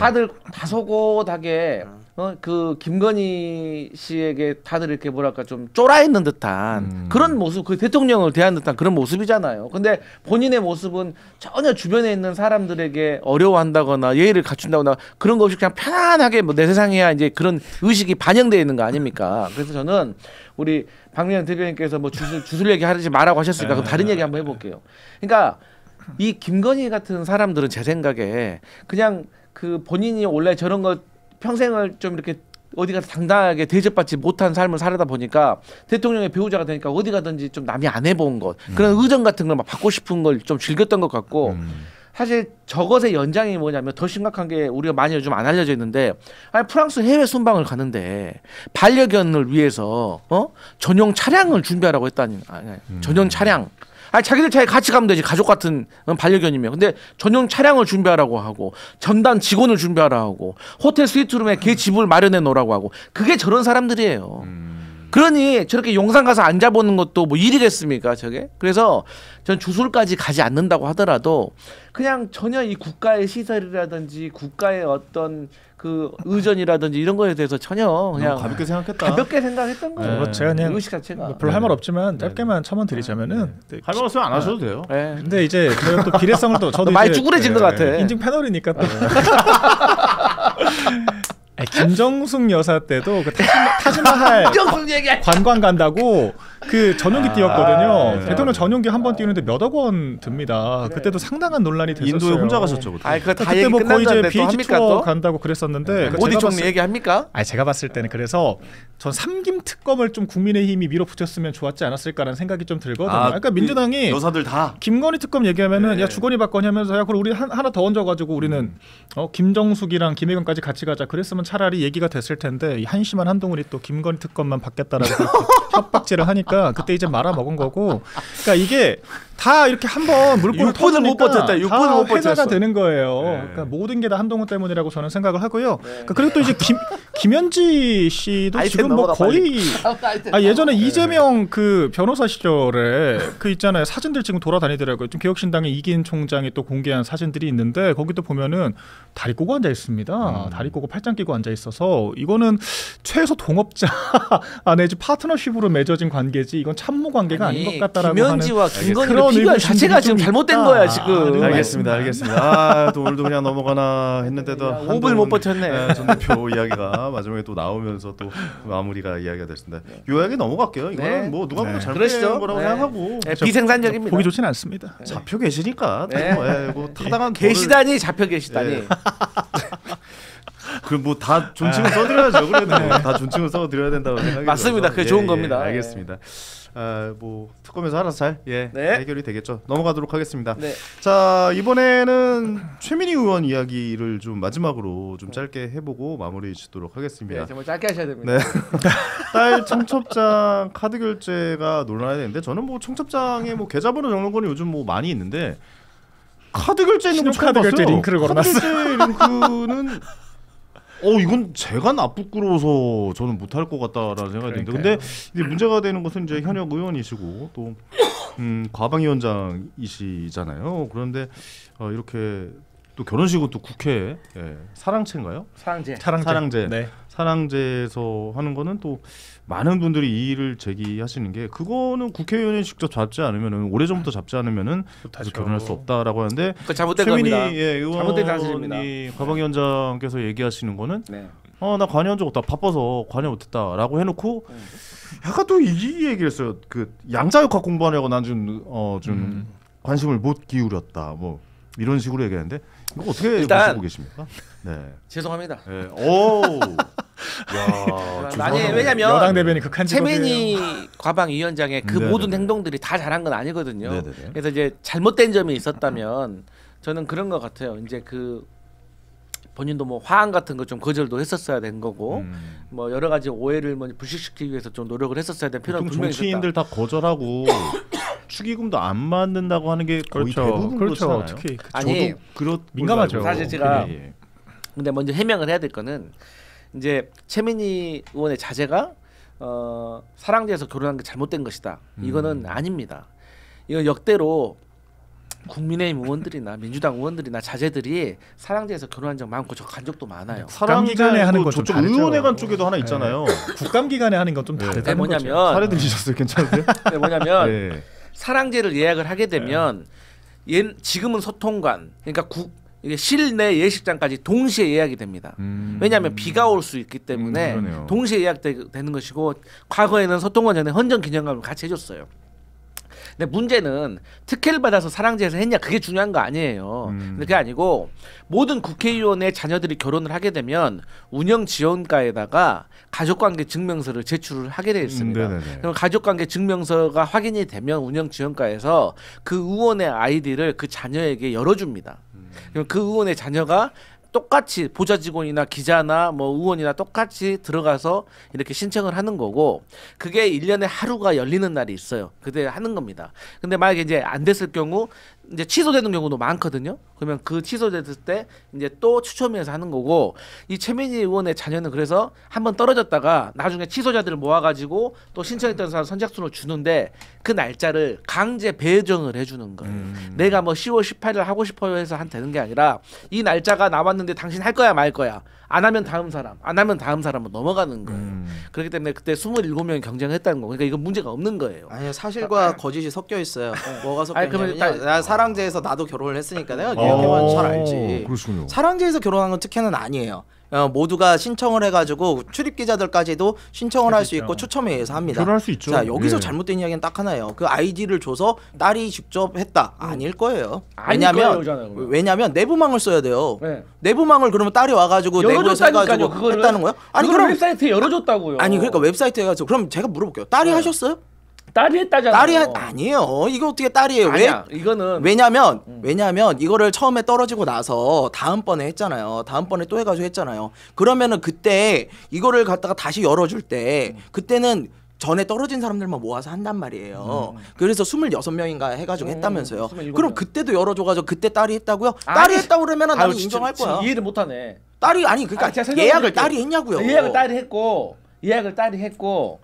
다들 다소곳하게 그 김건희 씨에게 다들 이렇게 뭐랄까 좀 쫄아 있는 듯한 그런 모습, 그 대통령을 대하는 듯한 그런 모습이잖아요. 근데 본인의 모습은 전혀 주변에 있는 사람들에게 어려워한다거나 예의를 갖춘다거나 그런 거 없이 그냥 편안하게 뭐 내 세상이야 이제 그런 의식이 반영되어 있는 거 아닙니까? 그래서 저는 우리 박미영 대변인께서 뭐 주술 얘기 하지 말라고 하셨으니까 그럼 다른 얘기 한번 해볼게요. 그러니까 이 김건희 같은 사람들은 제 생각에 그냥 그 본인이 원래 저런 거 평생을 좀 이렇게 어디 가서 당당하게 대접받지 못한 삶을 살다 보니까 대통령의 배우자가 되니까 어디 가든지 좀 남이 안 해본 것 그런 의정 같은 걸 막 받고 싶은 걸 좀 즐겼던 것 같고 사실 저것의 연장이 뭐냐면 더 심각한 게 우리가 많이 요즘 안 알려져 있는데 아니 프랑스 해외 순방을 가는데 반려견을 위해서 전용 차량을 준비하라고 했다니 전용 차량 아니 자기들 차에 같이 가면 되지 가족 같은 반려견이면 근데 전용 차량을 준비하라고 하고 전담 직원을 준비하라고 하고 호텔 스위트룸에 걔 집을 마련해 놓으라고 하고 그게 저런 사람들이에요. 그러니 저렇게 용산 가서 앉아보는 것도 뭐 일이겠습니까 저게? 그래서 전 주술까지 가지 않는다고 하더라도 그냥 전혀 이 국가의 시설이라든지 국가의 어떤 그 의전이라든지 이런 거에 대해서 전혀 그냥 가볍게 생각했다. 가볍게 생각했던 거예요. 네. 제가 그냥 의식 자체가 별로 할 말 없지만 짧게만 첨언 드리자면은 할 말 없으면 안 하셔도 돼요. 근데 이제 저희가 또 비례성을 또 저도 많이 쭈그레진 것 같아. 인증 패널이니까 또. 김정숙 여사 때도 그 타지마할 관광 간다고 그 전용기 띄웠거든요. 대통령 전용기 한 번 띄우는데 몇억 원 듭니다. 그래. 그때도 상당한 논란이 됐었어요. 인도에 혼자 가셨죠. 그때 뭐 거의 이제 BH 투어 간다고 그랬었는데 모디 총리 얘기합니까? 제가 봤을 때는 그래서 전 삼김 특검을 좀 국민의힘이 밀어붙였으면 좋았지 않았을까라는 생각이 좀 들거든요. 그러니까 민주당이 여사들 다 김건희 특검 얘기하면은 야 주거니 받거니 하면서 야 그럼 우리 하나 더 얹어가지고 우리는 김정숙이랑 김혜경까지 같이 가자. 그랬으면 차라리 얘기가 됐을 텐데 이 한심한 한동훈이 또 김건희 특검만 받겠다라고 협박질을 하니까 그때 이제 말아먹은 거고. 그러니까 이게 다 이렇게 한번 물꼬를 터지니까 못 버텼다. 6분을 못 버텼어. 회자가 되는 거예요. 그러니까 모든 게 다 한동훈 때문이라고 저는 생각을 하고요. 그러니까 그리고 또 이제 김현지 씨도 지금 뭐 거의 예전에 이재명 그 변호사 시절에 그 있잖아요. 사진들 지금 돌아다니더라고요. 좀 개혁신당의 이기인 총장이 또 공개한 사진들이 있는데 거기도 보면은 다리 꼬고 앉아 있습니다. 다리 꼬고 팔짱 끼고 앉아 있어서 이거는 최소 동업자 내지 파트너십으로 맺어진 관계지 이건 참모 관계가 아닌 것 같다라고 김현지와 하는 김건희를 비교할 자체가 지금 잘못된 거야 지금. 알겠습니다. 또 오늘도 그냥 넘어가나 했는데도 5분 못 버텼네. 전 대표 이야기가 마지막에 또 나오면서 또 마무리가 이야기가 됐습니다. 이 이야기 넘어갈게요. 이거는 뭐 누가 보면 잘못된 거라고 생각하고 비생산적입니다. 보기 좋지는 않습니다. 잡혀 계시니까 뭐 타당한 계시다니 잡혀 계시다니. 그럼 뭐 다 존칭을 써드려야죠. 그래도 다 존칭을 써드려야 된다고 생각이 맞습니다. 그게 좋은 겁니다. 알겠습니다. 뭐 특검에서 알아서 잘 해결이 되겠죠. 넘어가도록 하겠습니다. 자 이번에는 최민희 의원 이야기를 좀 마지막으로 좀 짧게 해보고 마무리 짓도록 하겠습니다. 정말 짧게 하셔야 됩니다. 딸 청첩장 카드 결제가 논란이 되는데 저는 뭐 청첩장에 뭐 계좌번호 적는 거는 요즘 뭐 많이 있는데 카드 결제 있는 거 처음 봤어요. 결제 링크를 걸어놨어요. 카드 결제 링크는 이건 제가 부끄러워서 저는 못할 것 같다라는 생각이 드는데 근데 이제 문제가 되는 것은 이제 현역 의원이시고 또 과방위원장이시잖아요. 그런데 이렇게 또 결혼식은 또 국회 사랑제인가요? 사랑제. 사랑제에서 하는 거는 또 많은 분들이 이의를 제기하시는 게 그거는 국회의원이 직접 잡지 않으면은 오래전부터 잡지 않으면은 결혼할 수 없다라고 하는데 잘못된 겁니다. 의원이 과방위원장께서 얘기하시는 거는 나 관여한 적 없다 바빠서 관여 못했다라고 해놓고 약간 또 이 얘기를 했어요. 그 양자역학 공부하려고 난 좀 관심을 못 기울였다 뭐 이런 식으로 얘기하는데 이거 어떻게 보시고 계십니까? 죄송합니다. 아니 왜냐면 여당 대변인 극한 최민희 과방위원장의 그 모든 행동들이 다 잘한 건 아니거든요. 그래서 이제 잘못된 점이 있었다면 저는 그런 것 같아요. 이제 그 본인도 뭐 화환 같은 거 좀 거절도 했었어야 된 거고 뭐 여러 가지 오해를 뭐 불식시키기 위해서 좀 노력을 했었어야 된 필요는 분명히 있었다. 정치인들 다 거절하고 축의금도 안 받는다고 하는 게 거의 대부분 그렇잖아요. 특히 아니 저도 민감하죠. 사실 제가 근데 먼저 해명을 해야 될 거는 이제 최민희 의원의 자제가 사랑제에서 결혼한 게 잘못된 것이다. 이거는 아닙니다. 이건 역대로 국민의힘 의원들이나 민주당 의원들이나 자제들이 사랑제에서 결혼한 적 많고 저 간 적도 많아요. 국감기간에 하는 건 좀 저쪽 의원회관 쪽에도 하나 있잖아요. 국감기간에 하는 건 좀 다르다는 거죠. 뭐냐면 사례 들으셨어요? 괜찮으세요? 뭐냐면 사랑제를 예약을 하게 되면 지금은 소통관 그러니까 이게 실내 예식장까지 동시에 예약이 됩니다. 왜냐하면 비가 올 수 있기 때문에 동시에 예약되는 것이고 과거에는 소통관 전에 헌정기념관을 같이 해줬어요. 근데 문제는 특혜를 받아서 사랑제에서 했냐 그게 중요한 거 아니에요. 근데 그게 아니고 모든 국회의원의 자녀들이 결혼을 하게 되면 운영지원과에다가 가족관계 증명서를 제출을 하게 되어 있습니다. 그럼 가족관계 증명서가 확인이 되면 운영지원과에서 그 의원의 아이디를 그 자녀에게 열어줍니다. 그럼 그 의원의 자녀가 똑같이 보좌 직원이나 기자나 뭐 의원이나 똑같이 들어가서 이렇게 신청을 하는 거고 그게 1년에 하루가 열리는 날이 있어요. 그때 하는 겁니다. 근데 만약에 이제 안 됐을 경우 이제 취소되는 경우도 많거든요. 그러면 그 취소됐을 때 이제 또 추첨해서 하는 거고 이 최민희 의원의 자녀는 그래서 한번 떨어졌다가 나중에 취소자들을 모아가지고 또 신청했던 사람 선착순을 주는데 그 날짜를 강제 배정을 해주는 거예요. 내가 뭐 10월 18일 하고 싶어요 해서 되는 게 아니라 이 날짜가 나왔는데 당신 할 거야 말 거야. 안 하면 다음 사람, 안 하면 다음 사람은 넘어가는 거예요. 그렇기 때문에 그때 27명이 경쟁했다는 거. 그러니까 이건 문제가 없는 거예요. 아니요, 사실과 거짓이 섞여 있어요. 뭐가 섞여 있냐면요. 나 사랑제에서 나도 결혼을 했으니까 내가 뉴욕에만 잘 알지. 그렇군요. 사랑제에서 결혼한 건 특혜는 아니에요. 모두가 신청을 해가지고 출입 기자들까지도 신청을 할 수 있고 추첨에 의해서 합니다. 그럴 수 있죠. 자 여기서 잘못된 이야기는 딱 하나예요. 그 아이디를 줘서 딸이 직접 했다 아닐 거예요. 왜냐면 내부망을 써야 돼요. 네. 내부망을 그러면 딸이 와가지고 내부에서 해가지고 했다는 거예요? 아니 그럼 웹사이트에 열어줬다고요. 아니 그러니까 웹사이트에 가서 그럼 제가 물어볼게요. 딸이 하셨어요? 딸이 했다잖아요. 아니에요. 이거 어떻게 딸이에요? 아니야, 이거는 왜냐면 이거를 처음에 떨어지고 나서 다음번에 했잖아요. 다음번에 또 해가지고 했잖아요. 그러면은 그때 이거를 갖다가 다시 열어줄 때 그때는 전에 떨어진 사람들만 모아서 한단 말이에요. 그래서 26명인가 해가지고 했다면서요. 그럼 그때도 열어줘가지고 그때 딸이 했다고요? 딸이 했다고 그러면 나는 인정할 거야. 이해를 못하네. 딸이 그러니까 예약을 딸이 했냐고요. 예약을 딸이 했고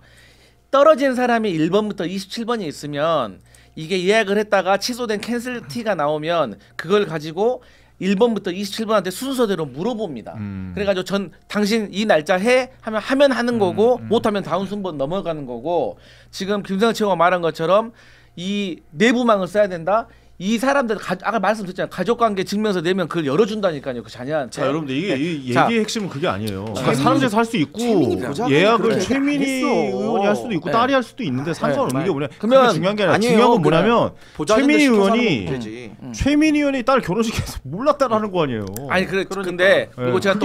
떨어진 사람이 1번부터 27번이 있으면 이게 예약을 했다가 취소된 캔슬티가 나오면 그걸 가지고 1번부터 27번한테 순서대로 물어봅니다. 그래가지고 당신 이 날짜 하면 하는 거고 못하면 다음 순번 넘어가는 거고 지금 김성현 최고가 말한 것처럼 이 내부망을 써야 된다. 이 사람들 아까 말씀드렸잖아요. 가족관계 증명서 내면 그걸 열어준다니까요. 그 자녀한테. 자 여러분들 이게 얘기의 핵심은 그게 아니에요. 사무실에서 할 수 있고 예약을 최민희 의원이 할 수도 있고 딸이 할 수도 있는데 상관없는 게 뭐냐. 그게 중요한 게 아니라 중요한 건 뭐냐면 최민희 의원이 딸 결혼식에서 몰랐다라는 거 아니에요. 아니 근데 그리고 제가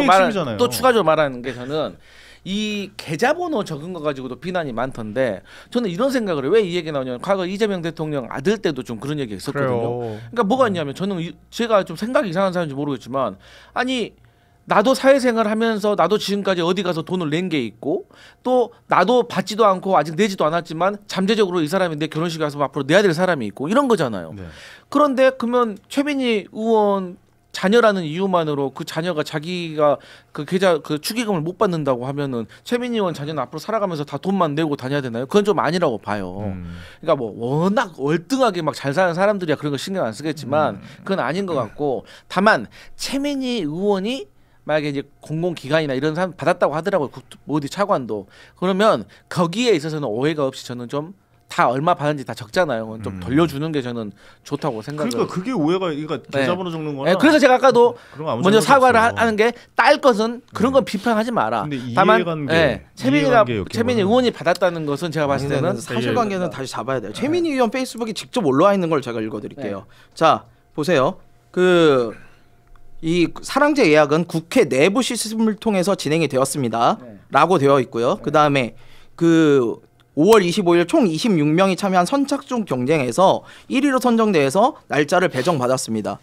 또 추가적으로 말하는 게 저는 이 계좌번호 적은 거 가지고도 비난이 많던데 저는 이런 생각을 해요. 왜 이 얘기 나오냐면 과거 이재명 대통령 아들 때도 좀 그런 얘기 있었거든요. 그러니까 뭐가 있냐면 저는 제가 좀 생각이 이상한 사람인지 모르겠지만 아니 나도 사회생활 하면서 나도 지금까지 어디 가서 돈을 낸 게 있고 또 나도 받지도 않고 아직 내지도 않았지만 잠재적으로 이 사람이 내 결혼식에 가서 앞으로 내야 될 사람이 있고 이런 거잖아요. 네. 그런데 그러면 최민희 의원 자녀라는 이유만으로 그 자녀가 자기가 그 계좌 그 축의금을 못 받는다고 하면은 최민희 의원 자녀는 앞으로 살아가면서 다 돈만 내고 다녀야 되나요? 그건 좀 아니라고 봐요. 그러니까 뭐 워낙 월등하게 막 잘 사는 사람들이야 그런 거 신경 안 쓰겠지만 그건 아닌 것 같고 다만 최민희 의원이 만약에 이제 공공기관이나 이런 사람 받았다고 하더라고요. 어디 차관도 그러면 거기에 있어서는 오해가 없이 저는 좀 다 얼마 받은지 다 적잖아요. 좀 돌려주는 게 저는 좋다고 생각을. 그러니까 그게 오해가 그러니까 계좌번호 적는 거나. 네, 그래서 제가 아까도 먼저 사과를 하는 게 딸 것은 그런 건 비판하지 마라. 다만 최민희 의원이 받았다는 것은 제가 봤을 때는 사실관계는 다시 잡아야 돼요. 최민희 의원 페이스북에 직접 올라와 있는 걸 제가 읽어드릴게요. 자 보세요. 이 사랑제 예약은 국회 내부 시스템을 통해서 진행이 되었습니다. 라고 되어 있고요. 그 다음에 5월 25일 총 26명이 참여한 선착순 경쟁에서 1위로 선정돼서 날짜를 배정받았습니다.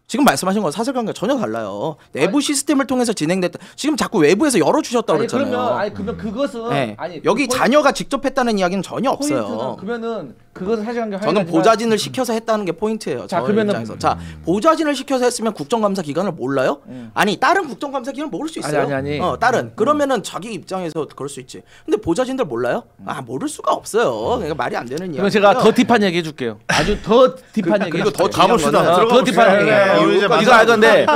지금 말씀하신 건 사실관계가 전혀 달라요. 내부 시스템을 통해서 진행됐다. 지금 자꾸 외부에서 열어주셨다고 그랬잖아요. 그러면 그것은 여기 자녀가 직접 했다는 이야기는 전혀 없어요. 그러면은 그것은 사실관계 저는 보좌진을 시켜서 했다는 게 포인트예요. 자 입장에서. 보좌진을 시켜서 했으면 국정감사 기간을 몰라요? 아니 다른 국정감사 기간 모를 수 있어요. 아니. 다른 그러면은 자기 입장에서 그럴 수 있지. 근데 보좌진들 몰라요? 모를 수가 없어요. 그러니까 말이 안 되는 이야기. 그럼 제가 더 딥한 얘기 해줄게요. 아주 더 딥한 얘기. 그리고 더 가봅시다. 더 딥한 얘기. 이거 알건데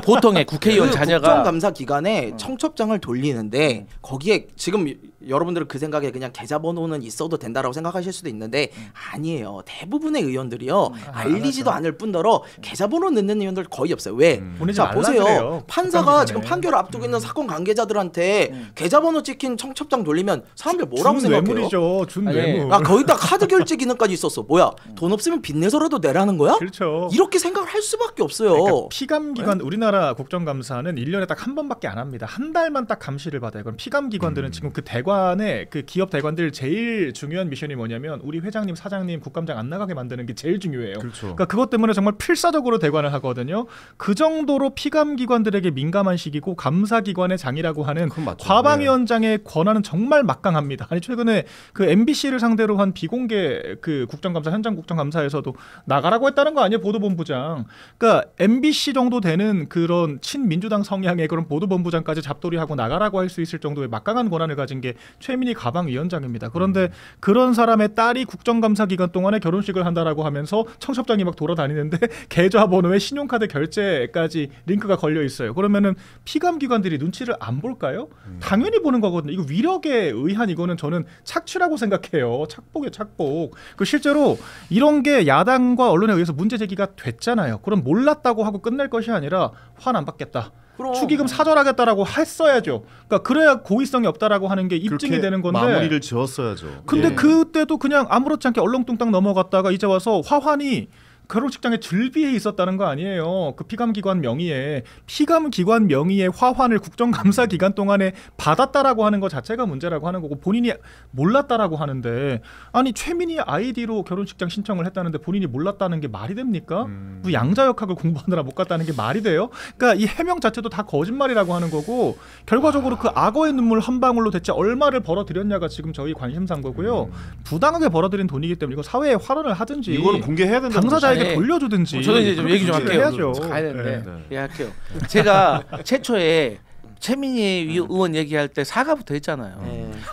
보통의 국회의원 자녀가 국정감사 기간에 청첩장을 돌리는데 거기에 지금 여러분들은 그 생각에 그냥 계좌번호는 있어도 된다라고 생각하실 수도 있는데 아니에요. 대부분의 의원들이요 알리지도 않을 뿐더러 계좌번호 넣는 의원들 거의 없어요. 왜? 자 보세요. 그래요. 판사가 지금 판결을 앞두고 있는 사건 관계자들한테 계좌번호 찍힌 청첩장 돌리면 사람들 뭐라고 생각해요? 뇌물이죠. 준 뇌물. 거기다 카드 결제 기능까지 있었어. 뭐야? 돈 없으면 빚내서라도 내라는 거야? 그렇죠. 이렇게 생각을 할 수밖에 없어요. 그러니까 피감기관 우리나라 국정감사는 1년에 딱 한 번밖에 안 합니다. 한 달만 딱 감시를 받아요. 그럼 피감기관들은 지금 그 대관의 그 기업 대관들 제일 중요한 미션이 뭐냐면 우리 회장님, 사장님, 국감장 안 나가게 만드는 게 제일 중요해요. 그렇죠. 그러니까 그것 때문에 정말 필사적으로 대관을 하거든요. 그 정도로 피감기관들에게 민감한 시기고 감사기관의 장이라고 하는 과방위원장의 권한은 정말 막강합니다. 아니 최근에 그 MBC를 상대로 한 비공개 그 국정감사 현장 국정감사에서도 나가라고 했다는 거 아니에요? 보도본부장. 그러니까 MBC 정도 되는 그런 친민주당 성향의 그런 보도본부장까지 잡돌이하고 나가라고 할 수 있을 정도의 막강한 권한을 가진 게 최민희 가방위원장입니다. 그런데 그런 사람의 딸이 국정감사 기간 동안에 결혼식을 한다라고 하면서 청첩장이 막 돌아다니는데 계좌번호에 신용카드 결제까지 링크가 걸려 있어요. 그러면은 피감기관들이 눈치를 안 볼까요? 당연히 보는 거거든요. 이거 위력에 의한 이거는 저는 착취라고 생각해요. 착복이에요, 착복. 그 실제로 이런 게 야당과 언론에 의해서 문제 제기가 됐잖아요. 그럼 몰랐다고 하고 끝낼 것이 아니라 화는 안 받겠다. 그럼. 축의금 사절하겠다라고 했어야죠. 그러니까 그래야 고의성이 없다라고 하는 게 입증이 되는 건데 마무리를 지었어야죠. 근데 그때도 그냥 아무렇지 않게 얼렁뚱땅 넘어갔다가 이제 와서 화환이 결혼식장에 즐비해 있었다는 거 아니에요. 그 피감기관 명의에 피감기관 명의의 화환을 국정감사 기간 동안에 받았다라고 하는 것 자체가 문제라고 하는 거고 본인이 몰랐다라고 하는데 아니 최민희 아이디로 결혼식장 신청을 했다는데 본인이 몰랐다는 게 말이 됩니까? 뭐 양자역학을 공부하느라 못 갔다는 게 말이 돼요? 그러니까 이 해명 자체도 다 거짓말이라고 하는 거고 결과적으로 그 악어의 눈물 한 방울로 대체 얼마를 벌어들였냐가 지금 저희 관심사인 거고요. 부당하게 벌어들인 돈이기 때문에 이거 사회에 활언을 하든지 이거는 공개해야 된다. 당사자에게 돌려주든지. 저는 이제 좀 얘기 좀 할게요. 해야죠. 가야 되는데 할게요. 제가 최초에 최민희 의원 얘기할 때 사과부터 했잖아요.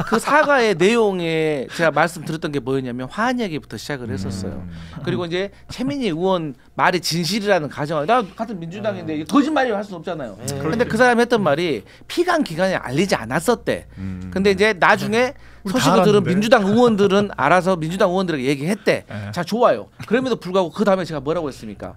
그 사과의 내용에 제가 말씀드렸던 게 뭐였냐면 화한 얘기부터 시작을 했었어요. 그리고 이제 최민희 의원 말이 진실이라는 가정을 나 같은 민주당인데 거짓말이라고 할 수는 없잖아요. 근데 그 사람이 했던 말이 피감 기관에 알리지 않았었대. 근데 이제 나중에 소식을 들은 민주당 의원들은 알아서 민주당 의원들에게 얘기했대. 자 좋아요. 그럼에도 불구하고 그 다음에 제가 뭐라고 했습니까?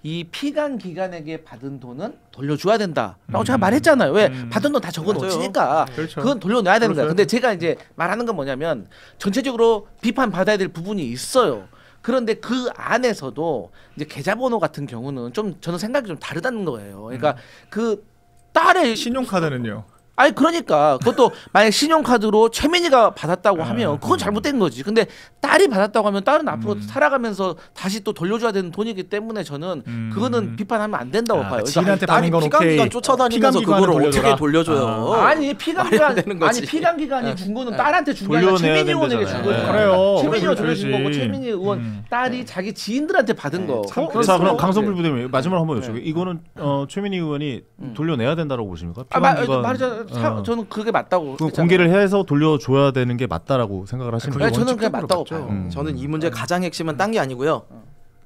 이 피감 기관에게 받은 돈은 돌려줘야 된다라고 제가 말했잖아요. 왜 받은 돈 다 적어놓으니까 그렇죠. 그건 돌려놔야 되는 거야. 근데 제가 이제 말하는 건 뭐냐면 전체적으로 비판받아야 될 부분이 있어요. 그런데 그 안에서도 이제 계좌번호 같은 경우는 좀 저는 생각이 좀 다르다는 거예요. 그러니까 그 딸의 신용카드는요. 아니 그러니까 그것도 만약 신용카드로 최민희가 받았다고 하면 그건 잘못된 거지. 근데 딸이 받았다고 하면 딸은 앞으로 살아가면서 다시 또 돌려줘야 되는 돈이기 때문에 저는 그거는 비판하면 안 된다고 봐요. 지인한테 받는 건 피감기관 쫓아다니면서 그거를 어떻게 돌려줘요? 아니 피감기관이 준 거는 딸한테 준 게 아니라 최민희 의원에게 준 거죠. 그래요. 최민희가 돌려준 거고 최민희 의원 딸이 자기 지인들한테 받은 거. 자 그럼 강성필 부대님 마지막으로 한번 여쭤볼게요. 이거는 최민희 의원이 돌려내야 된다고 보십니까? 말이죠. 저는 그게 맞다고. 공개를 해서 돌려줘야 되는 게 맞다라고 생각을 하시는 저는 그게 맞다고 봐요. 저는 이 문제 가장 핵심은 딴 게 아니고요.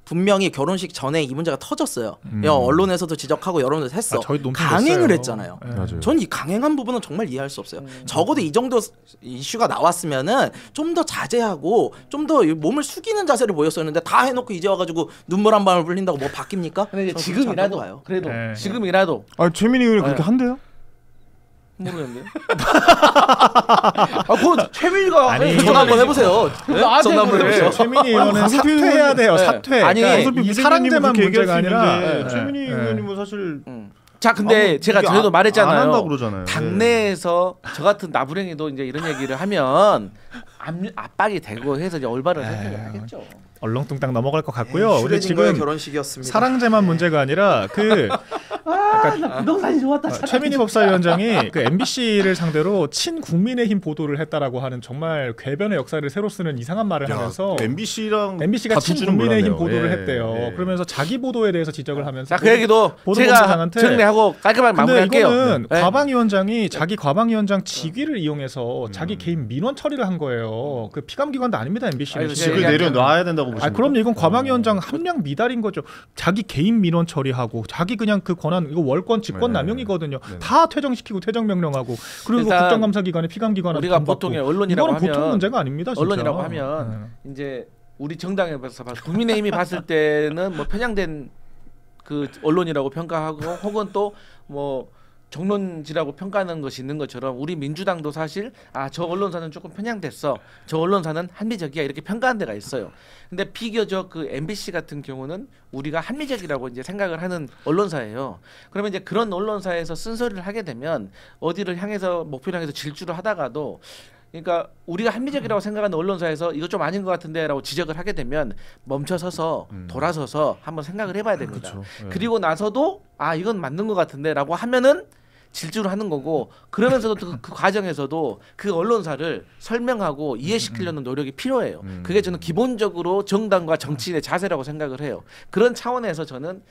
분명히 결혼식 전에 이 문제가 터졌어요. 언론에서도 지적하고 여론에서 했어. 강행을 했잖아요. 전 이 강행한 부분은 정말 이해할 수 없어요. 적어도 이 정도 이슈가 나왔으면은 좀 더 자제하고 좀 더 몸을 숙이는 자세를 보였었는데 다 해놓고 이제 와가지고 눈물 한 방울 흘린다고 뭐 바뀝니까? 근데 지금이라도 그래도 지금이라도. 최민희 의원이 그렇게 한대요? 모르겠는데. 그 최민희가 전화 한번 해보세요. 전화 한번 해보세요. 최민희 의원은 사퇴해야 돼요. 사퇴. 아니 이 사랑제만 문제가 아니라 최민희 의원님은 사실. 자 근데 제가 전에도 말했잖아요. 안 한다고 그러잖아요. 당내에서 저 같은 나부랭이도 이제 이런 얘기를 하면 압박이 되고 해서 이제 올바른 선택을 하겠죠. 얼렁뚱땅 넘어갈 것 같고요. 우리 지금 결혼식이었습니다. 사랑제만 문제가 아니라 부동산이 좋았다. 최민희 법사위원장이 그 MBC를 상대로 친국민의힘 보도를 했다라고 하는 정말 궤변의 역사를 새로 쓰는 이상한 말을 하면서 MBC가 친국민의힘 보도를 했대요. 그러면서 자기 보도에 대해서 지적을 하면서 그 얘기도 제가 정리하고 깔끔하게 마무리할게요. 이거는 과방위원장이 자기 과방위원장 직위를 이용해서 자기 개인 민원 처리를 한 거예요. 그 피감기관도 아닙니다. MBC는 직을 내려놔야 된다고 보십니까? 그럼 이건 과방위원장 함량 미달인 거죠. 자기 개인 민원 처리하고 자기 그냥 그 권한 이거 월권 직권 남용이거든요. 다 퇴정시키고 퇴정 명령하고 그리고 국정감사기관에 피감기관 우리가 보통의 언론이라고 하면 보통 문제가 아닙니다. 진짜. 언론이라고 하면 이제 우리 정당에서 국민의힘이 봤을 때는 뭐 편향된 그 언론이라고 평가하고 혹은 또 뭐 정론지라고 평가하는 것이 있는 것처럼 우리 민주당도 사실 저 언론사는 조금 편향됐어. 저 언론사는 합리적이야. 이렇게 평가하는 데가 있어요. 근데 비교적 그 MBC 같은 경우는 우리가 합리적이라고 이제 생각을 하는 언론사예요. 그러면 이제 그런 언론사에서 쓴소리를 하게 되면 어디를 향해서 목표를 향해서 질주를 하다가도 그러니까 우리가 합리적이라고 생각하는 언론사에서 이거 좀 아닌 것 같은데라고 지적을 하게 되면 멈춰서서 돌아서서 한번 생각을 해봐야 됩니다. 그리고 나서도 이건 맞는 것 같은데라고 하면은 질주를 하는 거고 그러면서도 그 과정에서도 그 언론사를 설명하고 이해시키려는 노력이 필요해요. 그게 저는 기본적으로 정당과 정치인의 자세라고 생각을 해요. 그런 차원에서 저는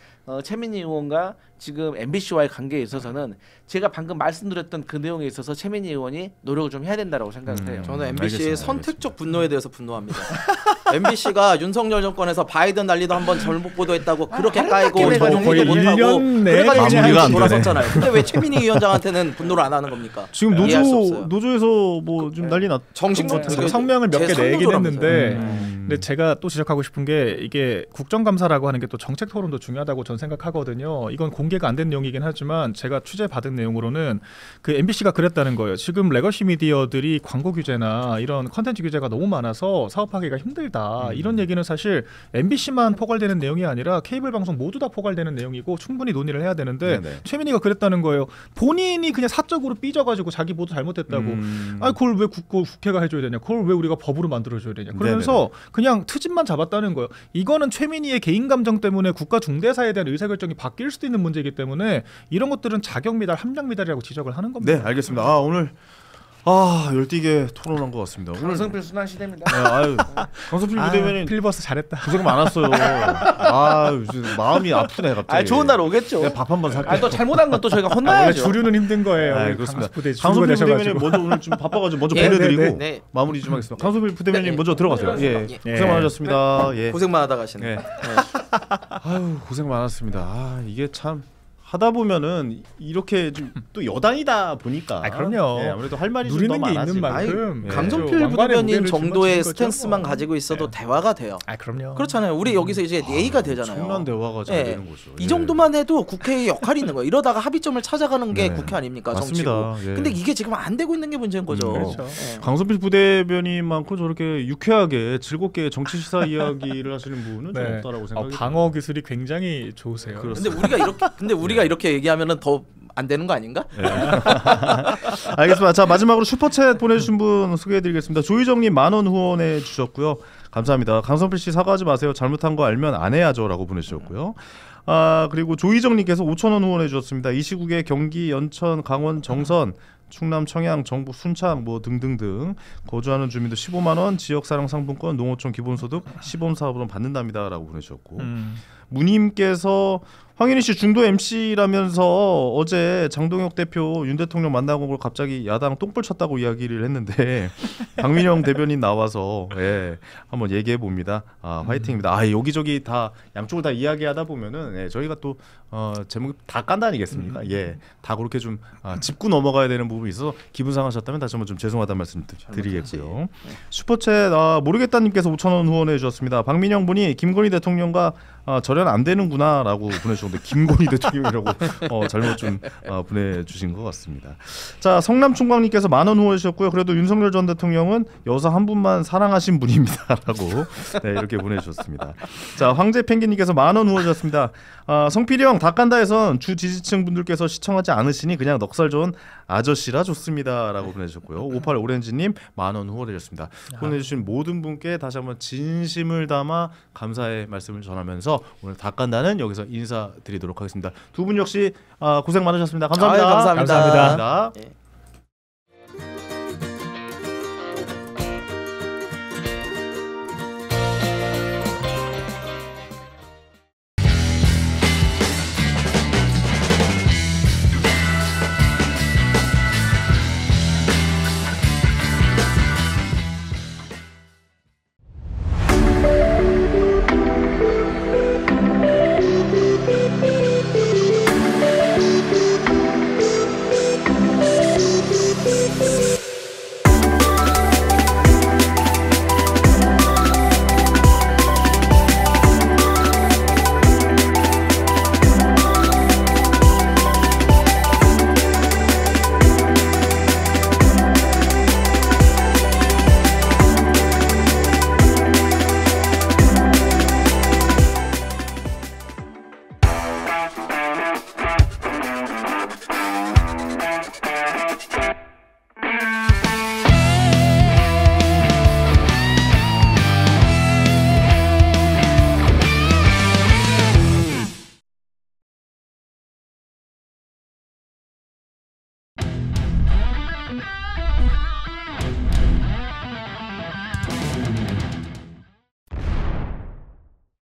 최민희 의원과 지금 MBC와의 관계에 있어서는 제가 방금 말씀드렸던 그 내용에 있어서 최민희 의원이 노력을 좀 해야 된다고 생각을 해요. 저는 MBC의 선택적 분노에 대해서 분노합니다. MBC가 윤석열 정권에서 바이든 난리도 한번 잘못 보도했다고 그렇게 까이고 거의 1년 내에 그래가지고 돌아섰잖아요. 근데 왜 최민희 위원장한테는 분노를 안 하는 겁니까? 지금 노조에서 뭐 좀 난리 났. 정식 성명을 몇 개 내긴 했는데, 근데 제가 또 지적하고 싶은 게 이게 국정감사라고 하는 게 또 정책 토론도 중요하다고 저는 생각하거든요. 이건 공개가 안 된 내용이긴 하지만 제가 취재 받은 내용으로는 그 MBC가 그랬다는 거예요. 지금 레거시 미디어들이 광고 규제나 이런 컨텐츠 규제가 너무 많아서 사업하기가 힘들다. 이런 얘기는 사실 MBC만 포괄되는 내용이 아니라 케이블 방송 모두 다 포괄되는 내용이고 충분히 논의를 해야 되는데 최민희가 그랬다는 거예요. 본인이 그냥 사적으로 삐져가지고 자기 보도 잘못했다고. 아니 그걸 왜 국회가 해줘야 되냐? 그걸 왜 우리가 법으로 만들어줘야 되냐? 그러면서 그냥 트집만 잡았다는 거예요. 이거는 최민희의 개인 감정 때문에 국가 중대사에 대한 의사결정이 바뀔 수도 있는 문제이기 때문에 이런 것들은 자격 미달, 함량 미달이라고 지적을 하는 겁니다. 네, 알겠습니다. 오늘 열띠게 토론한 것 같습니다. 강성필 순환 시대입니다. 네, 강성필 부대변인 필리버스 잘했다. 고생 많았어요. 마음이 아프네 갑자기. 좋은 날 오겠죠. 네, 밥 한번 살게요. 또 잘못한 건 또 저희가 혼나야죠. 원래 주류는 힘든 거예요. 그렇습니다. 강성필 부대변인 먼저 오늘 좀 바빠가지고 먼저 보내드리고 마무리 좀 하겠습니다. 강성필 부대변인 먼저 들어가세요. 고생 많으셨습니다. 고생 많하다 가시네. 고생 많았습니다. 이게 참. 하다 보면은 이렇게 좀 또 여당이다 보니까 그럼요. 아무래도 할 말이 누리는 좀 더 게 많아지고. 있는 만큼 강성필 부대변인 정도의 스탠스만 가지고 있어도 대화가 돼요. 그럼요. 그렇잖아요. 우리 여기서 이제 예의가 되잖아요. 청란 대화가 잘 되는 거죠. 이 정도만 해도 국회의 역할이 있는 거예요. 이러다가 합의점을 찾아가는 게 국회 아닙니까? 맞습니다. 정치고. 근데 이게 지금 안 되고 있는 게 문제인 거죠. 그렇죠. 강성필 부대변인만큼 저렇게 유쾌하게 즐겁게 정치 시사 이야기를 하시는 분은 좀 없다라고 생각이 방어 기술이 굉장히 좋으세요. 근데 우리가 이렇게 얘기하면은 더 안 되는 거 아닌가? 알겠습니다. 자, 마지막으로 슈퍼챗 보내주신 분 소개해드리겠습니다. 조희정님 10,000원 후원해 주셨고요. 감사합니다. 강성필 씨 사과하지 마세요. 잘못한 거 알면 안 해야죠라고 보내주셨고요. 그리고 조희정님께서 5,000원 후원해 주셨습니다. 이 시국에 경기, 연천, 강원, 정선, 충남, 청양, 정부, 순창 뭐 등등등 거주하는 주민도 15만 원, 지역사랑 상품권, 농어촌 기본소득 시범 사업으로 받는답니다라고 보내주셨고 무님께서 황현희 씨 중도 MC라면서 어제 장동혁 대표 윤 대통령 만나고 갑자기 야당 똥불 쳤다고 이야기를 했는데 박민영 대변인 나와서 한번 얘기해 봅니다. 화이팅입니다. 여기저기 다 양쪽을 다 이야기하다 보면은 저희가 또 제목이 다 깐다 아니겠습니까? 다 그렇게 좀 짚고 넘어가야 되는 부분이 있어서 기분 상하셨다면 다시 한번 좀 죄송하다는 말씀 드리겠고요. 슈퍼챗 모르겠다님께서 5,000원 후원해 주셨습니다. 박민영 분이 김건희 대통령과 절연 안 되는구나라고 보내주셨는데 김건희 대통령이라고 잘못 좀 보내주신 것 같습니다. 자, 성남총광님께서 10,000원 후원해 주셨고요. 그래도 윤석열 전 대통령은 여사 한 분만 사랑하신 분입니다라고 이렇게 보내주셨습니다. 자, 황제펭귄님께서 10,000원 후원해 주셨습니다. 성필이 형 닭간다에선 주 지지층 분들께서 시청하지 않으시니 그냥 넉살 좋은 아저씨라 좋습니다라고 보내주셨고요. 58 오렌지님 10,000원 후원해 주셨습니다. 보내주신 모든 분께 다시 한번 진심을 담아 감사의 말씀을 전하면서 오늘 닭간다는 여기서 인사드리도록 하겠습니다. 두 분 역시 고생 많으셨습니다. 감사합니다. 감사합니다. 감사합니다.